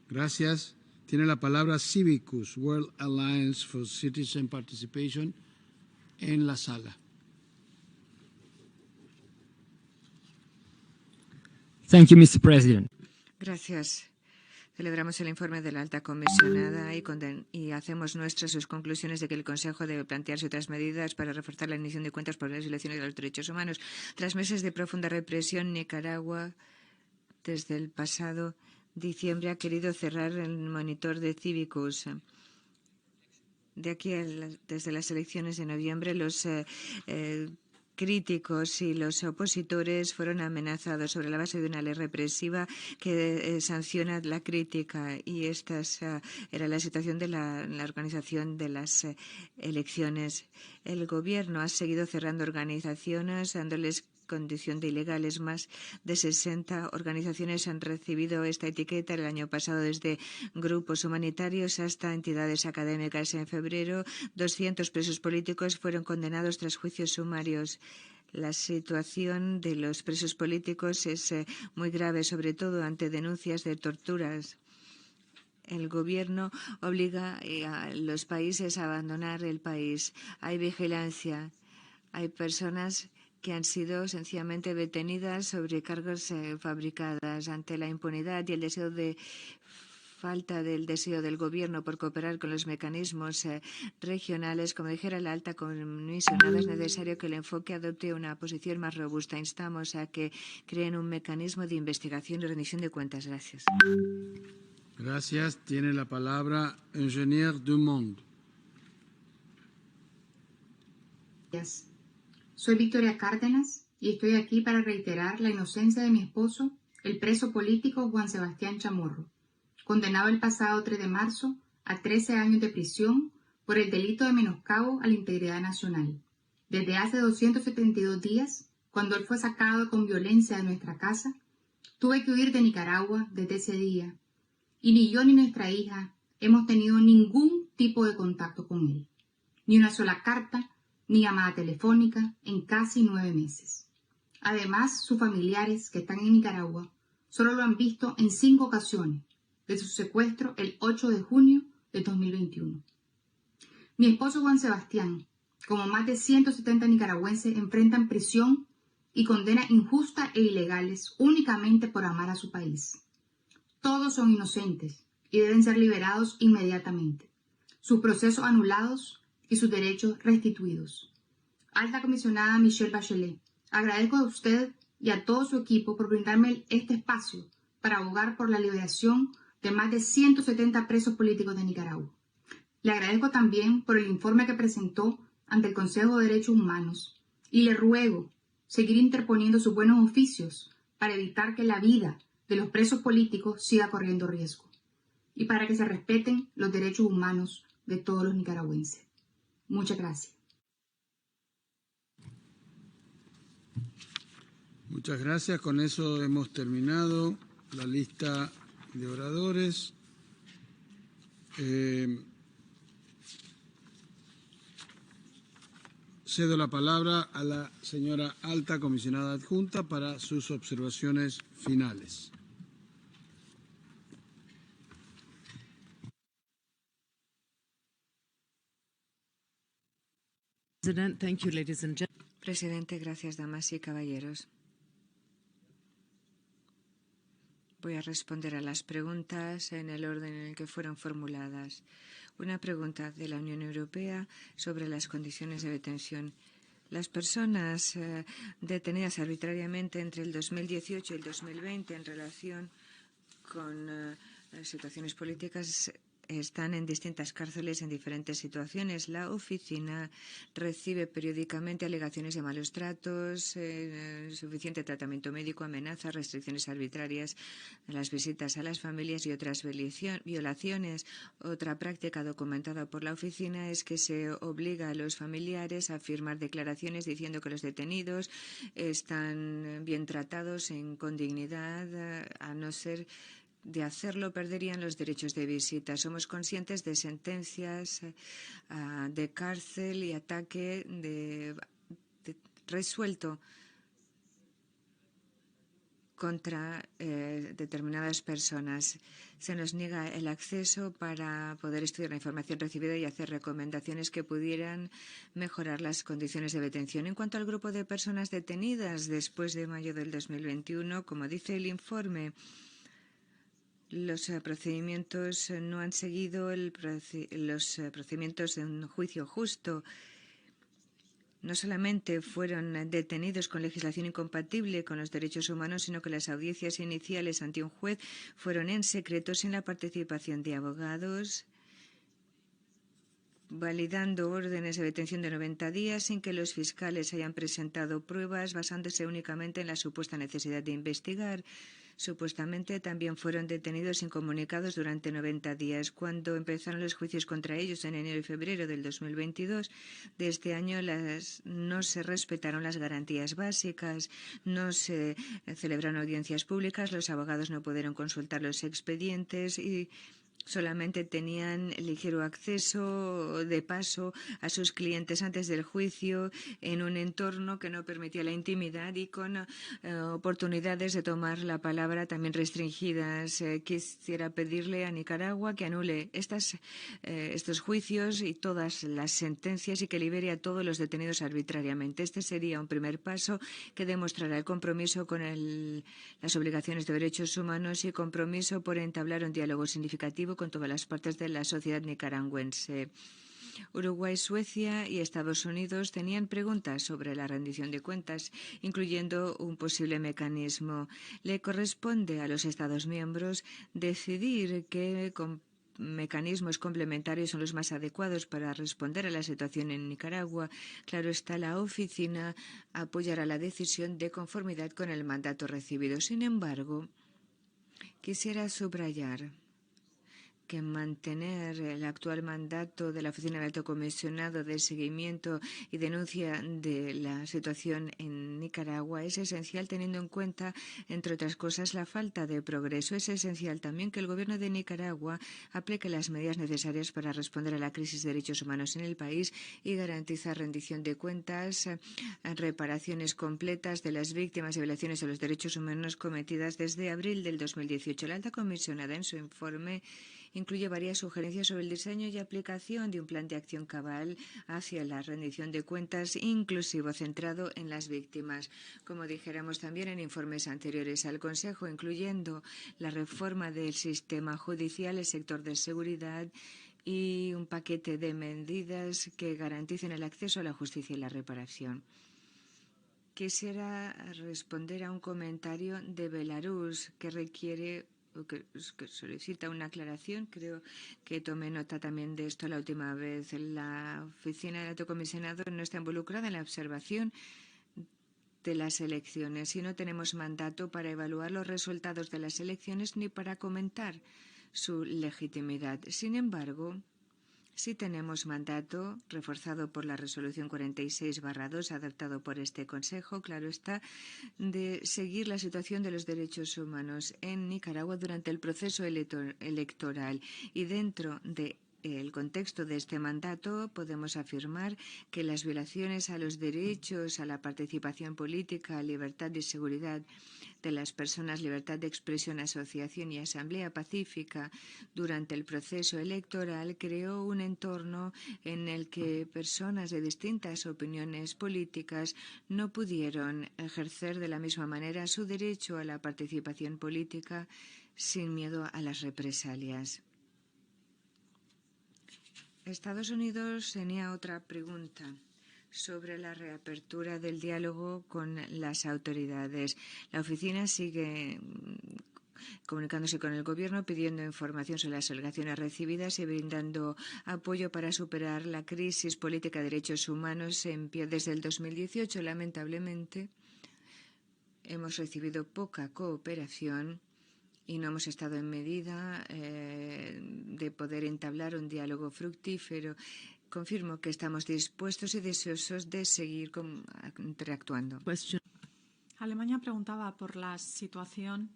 Gracias. Tiene la palabra Civicus, World Alliance for Citizen Participation, en la sala. Thank you, Mr. President. Gracias. Celebramos el informe de la alta comisionada y hacemos nuestras sus conclusiones de que el Consejo debe plantearse otras medidas para reforzar la rendición de cuentas por las violaciones de los derechos humanos. Tras meses de profunda represión, Nicaragua, desde el pasado diciembre, ha querido cerrar el monitor de Civicus. De aquí, desde las elecciones de noviembre, los críticos y los opositores fueron amenazados sobre la base de una ley represiva que sanciona la crítica, y esta era la situación de la organización de las elecciones. El Gobierno ha seguido cerrando organizaciones, dándoles condición de ilegales. Más de 60 organizaciones han recibido esta etiqueta el año pasado, desde grupos humanitarios hasta entidades académicas. En febrero, 200 presos políticos fueron condenados tras juicios sumarios. La situación de los presos políticos es muy grave, sobre todo ante denuncias de torturas. El Gobierno obliga a los países a abandonar el país. Hay vigilancia. Hay personas que han sido sencillamente detenidas sobre cargos fabricadas. Ante la impunidad y el falta del deseo del Gobierno por cooperar con los mecanismos regionales, como dijera la alta comisionada, es necesario que el enfoque adopte una posición más robusta. Instamos a que creen un mecanismo de investigación y rendición de cuentas. Gracias. Gracias. Tiene la palabra Ingenier Dumont. Gracias. Soy Victoria Cárdenas y estoy aquí para reiterar la inocencia de mi esposo, el preso político Juan Sebastián Chamorro, condenado el pasado 3 de marzo a 13 años de prisión por el delito de menoscabo a la integridad nacional. Desde hace 272 días, cuando él fue sacado con violencia de nuestra casa, tuve que huir de Nicaragua desde ese día, y ni yo ni nuestra hija hemos tenido ningún tipo de contacto con él, ni una sola carta, ni llamada telefónica en casi 9 meses. Además, sus familiares que están en Nicaragua solo lo han visto en 5 ocasiones, de su secuestro el 8 de junio de 2021. Mi esposo Juan Sebastián, como más de 170 nicaragüenses, enfrentan prisión y condena injusta e ilegales únicamente por amar a su país. Todos son inocentes y deben ser liberados inmediatamente, sus procesos anulados y sus derechos restituidos. Alta Comisionada Michelle Bachelet, agradezco a usted y a todo su equipo por brindarme este espacio para abogar por la liberación de más de 170 presos políticos de Nicaragua. Le agradezco también por el informe que presentó ante el Consejo de Derechos Humanos y le ruego seguir interponiendo sus buenos oficios para evitar que la vida de los presos políticos siga corriendo riesgo y para que se respeten los derechos humanos de todos los nicaragüenses. Muchas gracias. Muchas gracias. Con eso hemos terminado la lista de oradores. Cedo la palabra a la señora Alta Comisionada Adjunta para sus observaciones finales. Presidente, gracias, damas y caballeros. Voy a responder a las preguntas en el orden en el que fueron formuladas. Una pregunta de la Unión Europea sobre las condiciones de detención. Las personas detenidas arbitrariamente entre el 2018 y el 2020 en relación con situaciones políticas están en distintas cárceles en diferentes situaciones. La oficina recibe periódicamente alegaciones de malos tratos, suficiente tratamiento médico, amenazas, restricciones arbitrarias, las visitas a las familias y otras violaciones. Otra práctica documentada por la oficina es que se obliga a los familiares a firmar declaraciones diciendo que los detenidos están bien tratados con dignidad, a no ser de hacerlo perderían los derechos de visita. Somos conscientes de sentencias de cárcel y ataque resuelto contra determinadas personas. Se nos niega el acceso para poder estudiar la información recibida y hacer recomendaciones que pudieran mejorar las condiciones de detención. En cuanto al grupo de personas detenidas después de mayo del 2021, como dice el informe, los procedimientos no han seguido los procedimientos de un juicio justo. No solamente fueron detenidos con legislación incompatible con los derechos humanos, sino que las audiencias iniciales ante un juez fueron en secreto sin la participación de abogados, validando órdenes de detención de 90 días sin que los fiscales hayan presentado pruebas, basándose únicamente en la supuesta necesidad de investigar. Supuestamente también fueron detenidos incomunicados durante 90 días. Cuando empezaron los juicios contra ellos en enero y febrero del 2022 de este año, no se respetaron las garantías básicas, no se celebraron audiencias públicas, los abogados no pudieron consultar los expedientes y solamente tenían ligero acceso de paso a sus clientes antes del juicio en un entorno que no permitía la intimidad y con oportunidades de tomar la palabra también restringidas. Quisiera pedirle a Nicaragua que anule estos juicios y todas las sentencias y que libere a todos los detenidos arbitrariamente. Este sería un primer paso que demostrará el compromiso con las obligaciones de derechos humanos y compromiso por entablar un diálogo significativo con todas las partes de la sociedad nicaragüense. Uruguay, Suecia y Estados Unidos tenían preguntas sobre la rendición de cuentas, incluyendo un posible mecanismo. Le corresponde a los Estados miembros decidir qué mecanismos complementarios son los más adecuados para responder a la situación en Nicaragua. Claro está, la oficina apoyará la decisión de conformidad con el mandato recibido. Sin embargo, quisiera subrayar que mantener el actual mandato de la Oficina del Alto Comisionado de Seguimiento y Denuncia de la situación en Nicaragua es esencial, teniendo en cuenta, entre otras cosas, la falta de progreso. Es esencial también que el Gobierno de Nicaragua aplique las medidas necesarias para responder a la crisis de derechos humanos en el país y garantizar rendición de cuentas, reparaciones completas de las víctimas de violaciones de los derechos humanos cometidas desde abril del 2018. La Alta Comisionada, en su informe, incluye varias sugerencias sobre el diseño y aplicación de un plan de acción cabal hacia la rendición de cuentas, inclusivo, centrado en las víctimas. Como dijéramos también en informes anteriores al Consejo, incluyendo la reforma del sistema judicial, el sector de seguridad y un paquete de medidas que garanticen el acceso a la justicia y la reparación. Quisiera responder a un comentario de Belarus que requiere o que solicita una aclaración. Creo que tomé nota también de esto la última vez. La oficina del alto comisionado no está involucrada en la observación de las elecciones y no tenemos mandato para evaluar los resultados de las elecciones ni para comentar su legitimidad. Sin embargo, sí tenemos mandato, reforzado por la Resolución 46/2, adoptado por este Consejo, claro está, de seguir la situación de los derechos humanos en Nicaragua durante el proceso electoral. Y dentro del contexto de este mandato podemos afirmar que las violaciones a los derechos, a la participación política, a libertad y seguridad de las personas, libertad de expresión, asociación y asamblea pacífica durante el proceso electoral creó un entorno en el que personas de distintas opiniones políticas no pudieron ejercer de la misma manera su derecho a la participación política sin miedo a las represalias. Estados Unidos tenía otra pregunta sobre la reapertura del diálogo con las autoridades. La oficina sigue comunicándose con el Gobierno, pidiendo información sobre las alegaciones recibidas y brindando apoyo para superar la crisis política de derechos humanos en pie desde el 2018. Lamentablemente, hemos recibido poca cooperación y no hemos estado en medida de poder entablar un diálogo fructífero. Confirmo que estamos dispuestos y deseosos de seguir interactuando. Alemania preguntaba por la situación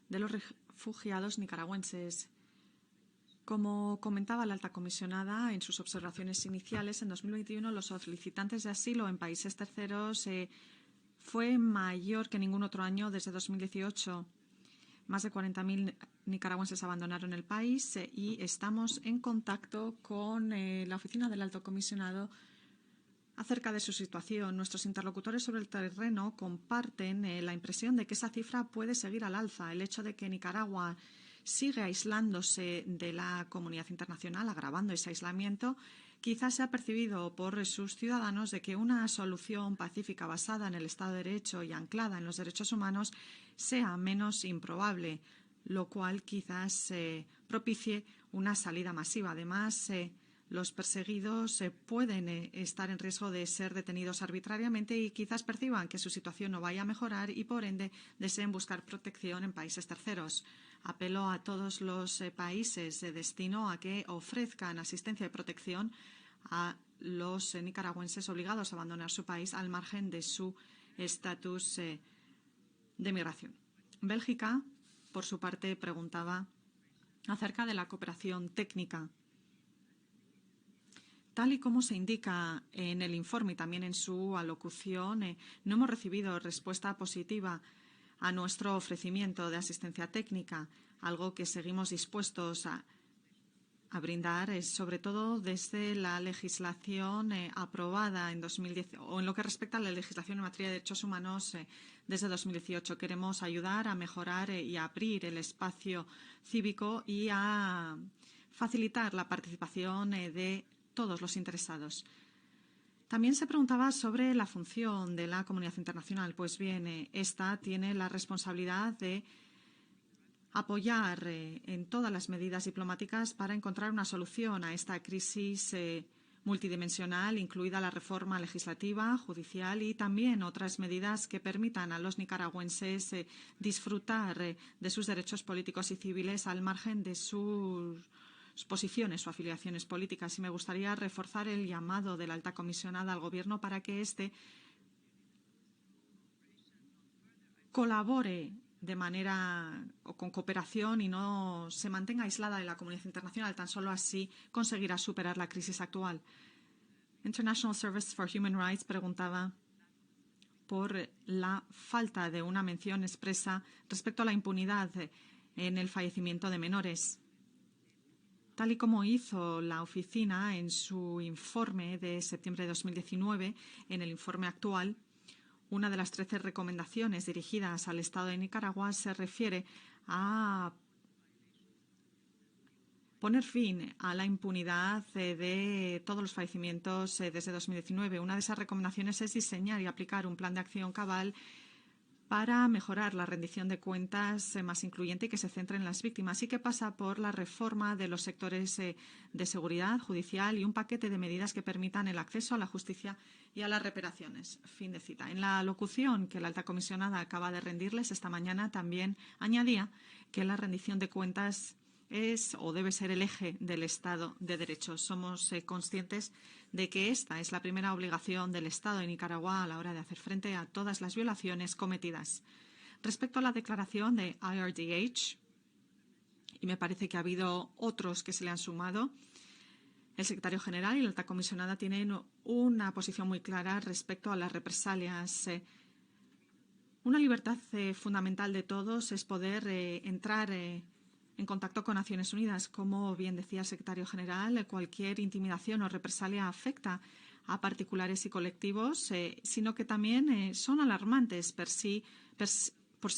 de los refugiados nicaragüenses. Como comentaba la alta comisionada en sus observaciones iniciales, en 2021 los solicitantes de asilo en países terceros fue mayor que ningún otro año desde 2018. Más de 40.000 nicaragüenses abandonaron el país y estamos en contacto con la oficina del alto comisionado acerca de su situación. Nuestros interlocutores sobre el terreno comparten la impresión de que esa cifra puede seguir al alza. El hecho de que Nicaragua sigue aislándose de la comunidad internacional, agravando ese aislamiento, quizás sea percibido por sus ciudadanos de que una solución pacífica basada en el Estado de Derecho y anclada en los derechos humanos sea menos improbable, lo cual quizás propicie una salida masiva. Además, los perseguidos pueden estar en riesgo de ser detenidos arbitrariamente y quizás perciban que su situación no vaya a mejorar y, por ende, deseen buscar protección en países terceros. Apelo a todos los países de destino a que ofrezcan asistencia y protección a los nicaragüenses obligados a abandonar su país al margen de su estatus de migración. Bélgica, por su parte, preguntaba acerca de la cooperación técnica. Tal y como se indica en el informe y también en su alocución, no hemos recibido respuesta positiva a nuestro ofrecimiento de asistencia técnica, algo que seguimos dispuestos a brindar, sobre todo desde la legislación aprobada en 2010 o en lo que respecta a la legislación en materia de derechos humanos desde 2018. Queremos ayudar a mejorar y a abrir el espacio cívico y a facilitar la participación de todos los interesados. También se preguntaba sobre la función de la comunidad internacional. Pues bien, esta tiene la responsabilidad de apoyar en todas las medidas diplomáticas para encontrar una solución a esta crisis multidimensional, incluida la reforma legislativa, judicial y también otras medidas que permitan a los nicaragüenses disfrutar de sus derechos políticos y civiles al margen de sus posiciones o afiliaciones políticas. Y me gustaría reforzar el llamado de la alta comisionada al Gobierno para que éste colabore de manera o con cooperación y no se mantenga aislada de la comunidad internacional. Tan solo así conseguirá superar la crisis actual. International Service for Human Rights preguntaba por la falta de una mención expresa respecto a la impunidad en el fallecimiento de menores. Tal y como hizo la oficina en su informe de septiembre de 2019, en el informe actual, una de las 13 recomendaciones dirigidas al Estado de Nicaragua se refiere a poner fin a la impunidad de todos los fallecimientos desde 2019. Una de esas recomendaciones es diseñar y aplicar un plan de acción cabal para mejorar la rendición de cuentas más incluyente y que se centre en las víctimas, y que pasa por la reforma de los sectores de seguridad judicial y un paquete de medidas que permitan el acceso a la justicia y a las reparaciones. Fin de cita. En la locución que la alta comisionada acaba de rendirles esta mañana también añadía que la rendición de cuentas es o debe ser el eje del Estado de Derecho. Somos conscientes de que esta es la primera obligación del Estado de Nicaragua a la hora de hacer frente a todas las violaciones cometidas. Respecto a la declaración de IRDH, y me parece que ha habido otros que se le han sumado, el secretario general y la alta comisionada tienen una posición muy clara respecto a las represalias. Una libertad fundamental de todos es poder entrar en contacto con Naciones Unidas. Como bien decía el secretario general, cualquier intimidación o represalia afecta a particulares y colectivos, sino que también son alarmantes por sí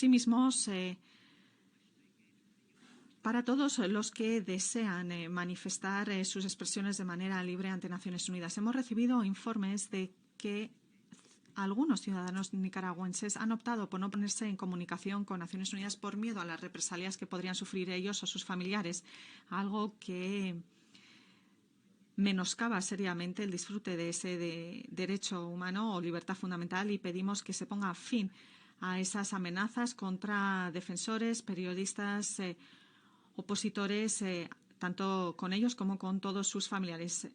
mismos para todos los que desean manifestar sus expresiones de manera libre ante Naciones Unidas. Hemos recibido informes de que algunos ciudadanos nicaragüenses han optado por no ponerse en comunicación con Naciones Unidas por miedo a las represalias que podrían sufrir ellos o sus familiares, algo que menoscaba seriamente el disfrute de ese derecho humano o libertad fundamental, y pedimos que se ponga fin a esas amenazas contra defensores, periodistas, opositores, tanto con ellos como con todos sus familiares.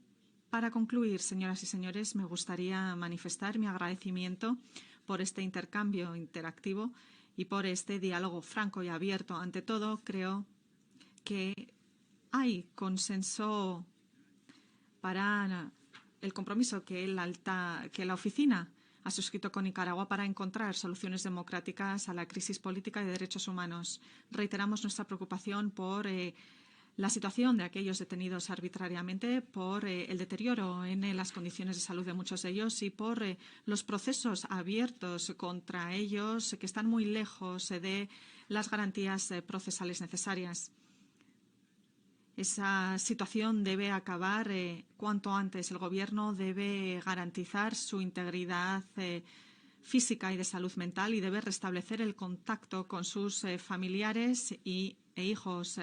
Para concluir, señoras y señores, me gustaría manifestar mi agradecimiento por este intercambio interactivo y por este diálogo franco y abierto. Ante todo, creo que hay consenso para el compromiso que la oficina ha suscrito con Nicaragua para encontrar soluciones democráticas a la crisis política y de derechos humanos. Reiteramos nuestra preocupación por la situación de aquellos detenidos arbitrariamente, por el deterioro en las condiciones de salud de muchos de ellos y por los procesos abiertos contra ellos que están muy lejos de las garantías procesales necesarias. Esa situación debe acabar cuanto antes. El Gobierno debe garantizar su integridad física y de salud mental y debe restablecer el contacto con sus familiares e hijos.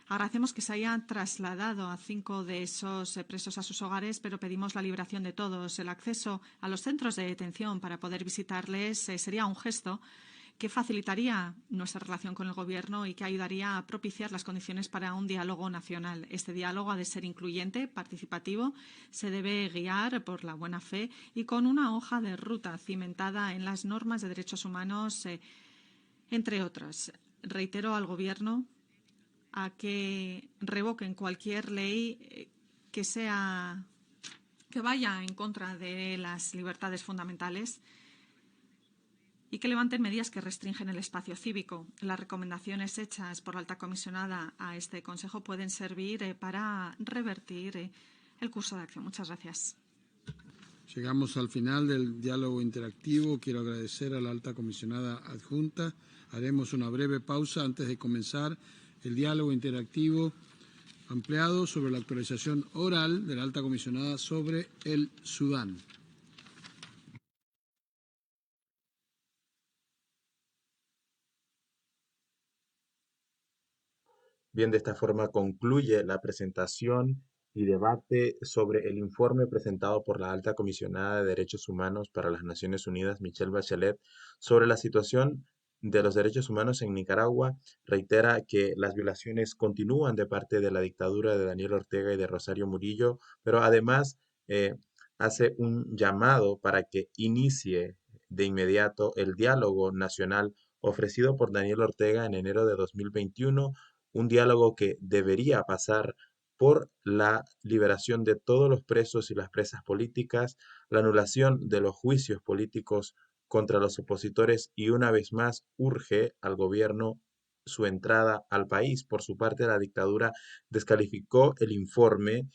Agradecemos que se hayan trasladado a 5 de esos presos a sus hogares, pero pedimos la liberación de todos. El acceso a los centros de detención para poder visitarles sería un gesto que facilitaría nuestra relación con el Gobierno y que ayudaría a propiciar las condiciones para un diálogo nacional. Este diálogo ha de ser incluyente, participativo, se debe guiar por la buena fe y con una hoja de ruta cimentada en las normas de derechos humanos, entre otras. Reitero al Gobierno a que revoquen cualquier ley que vaya en contra de las libertades fundamentales y que levanten medidas que restringen el espacio cívico. Las recomendaciones hechas por la alta comisionada a este Consejo pueden servir para revertir el curso de acción. Muchas gracias. Llegamos al final del diálogo interactivo. Quiero agradecer a la alta comisionada adjunta. Haremos una breve pausa antes de comenzar el diálogo interactivo ampliado sobre la actualización oral de la alta comisionada sobre el Sudán. Bien, de esta forma concluye la presentación y debate sobre el informe presentado por la alta comisionada de Derechos Humanos para las Naciones Unidas, Michelle Bachelet, sobre la situación de los derechos humanos en Nicaragua. Reitera que las violaciones continúan de parte de la dictadura de Daniel Ortega y de Rosario Murillo, pero además hace un llamado para que inicie de inmediato el diálogo nacional ofrecido por Daniel Ortega en enero de 2021, un diálogo que debería pasar por la liberación de todos los presos y las presas políticas, la anulación de los juicios políticos contra los opositores y una vez más urge al gobierno su entrada al país. Por su parte, la dictadura descalificó el informe,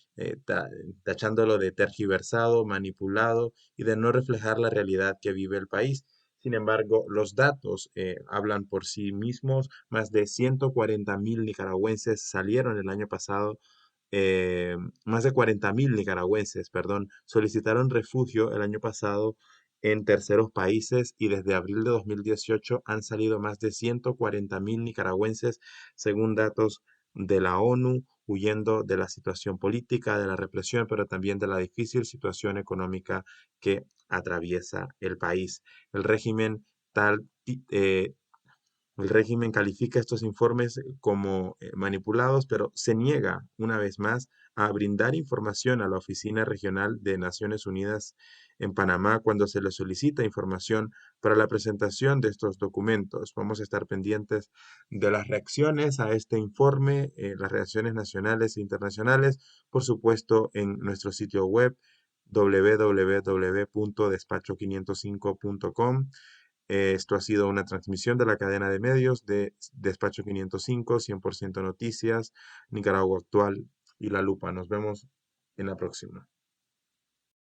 tachándolo de tergiversado, manipulado y de no reflejar la realidad que vive el país. Sin embargo, los datos hablan por sí mismos. Más de 140.000 nicaragüenses salieron el año pasado. Más de 40.000 nicaragüenses, perdón, solicitaron refugio el año pasado en terceros países y desde abril de 2018 han salido más de 140.000 nicaragüenses, según datos de la ONU, huyendo de la situación política, de la represión, pero también de la difícil situación económica que atraviesa el país. El régimen califica estos informes como manipulados, pero se niega una vez más a brindar información a la Oficina Regional de Naciones Unidas en Panamá cuando se le solicita información para la presentación de estos documentos. Vamos a estar pendientes de las reacciones a este informe, las reacciones nacionales e internacionales, por supuesto, en nuestro sitio web www.despacho505.com. Esto ha sido una transmisión de la cadena de medios de Despacho 505, 100% Noticias, Nicaragua Actual y La Lupa. Nos vemos en la próxima.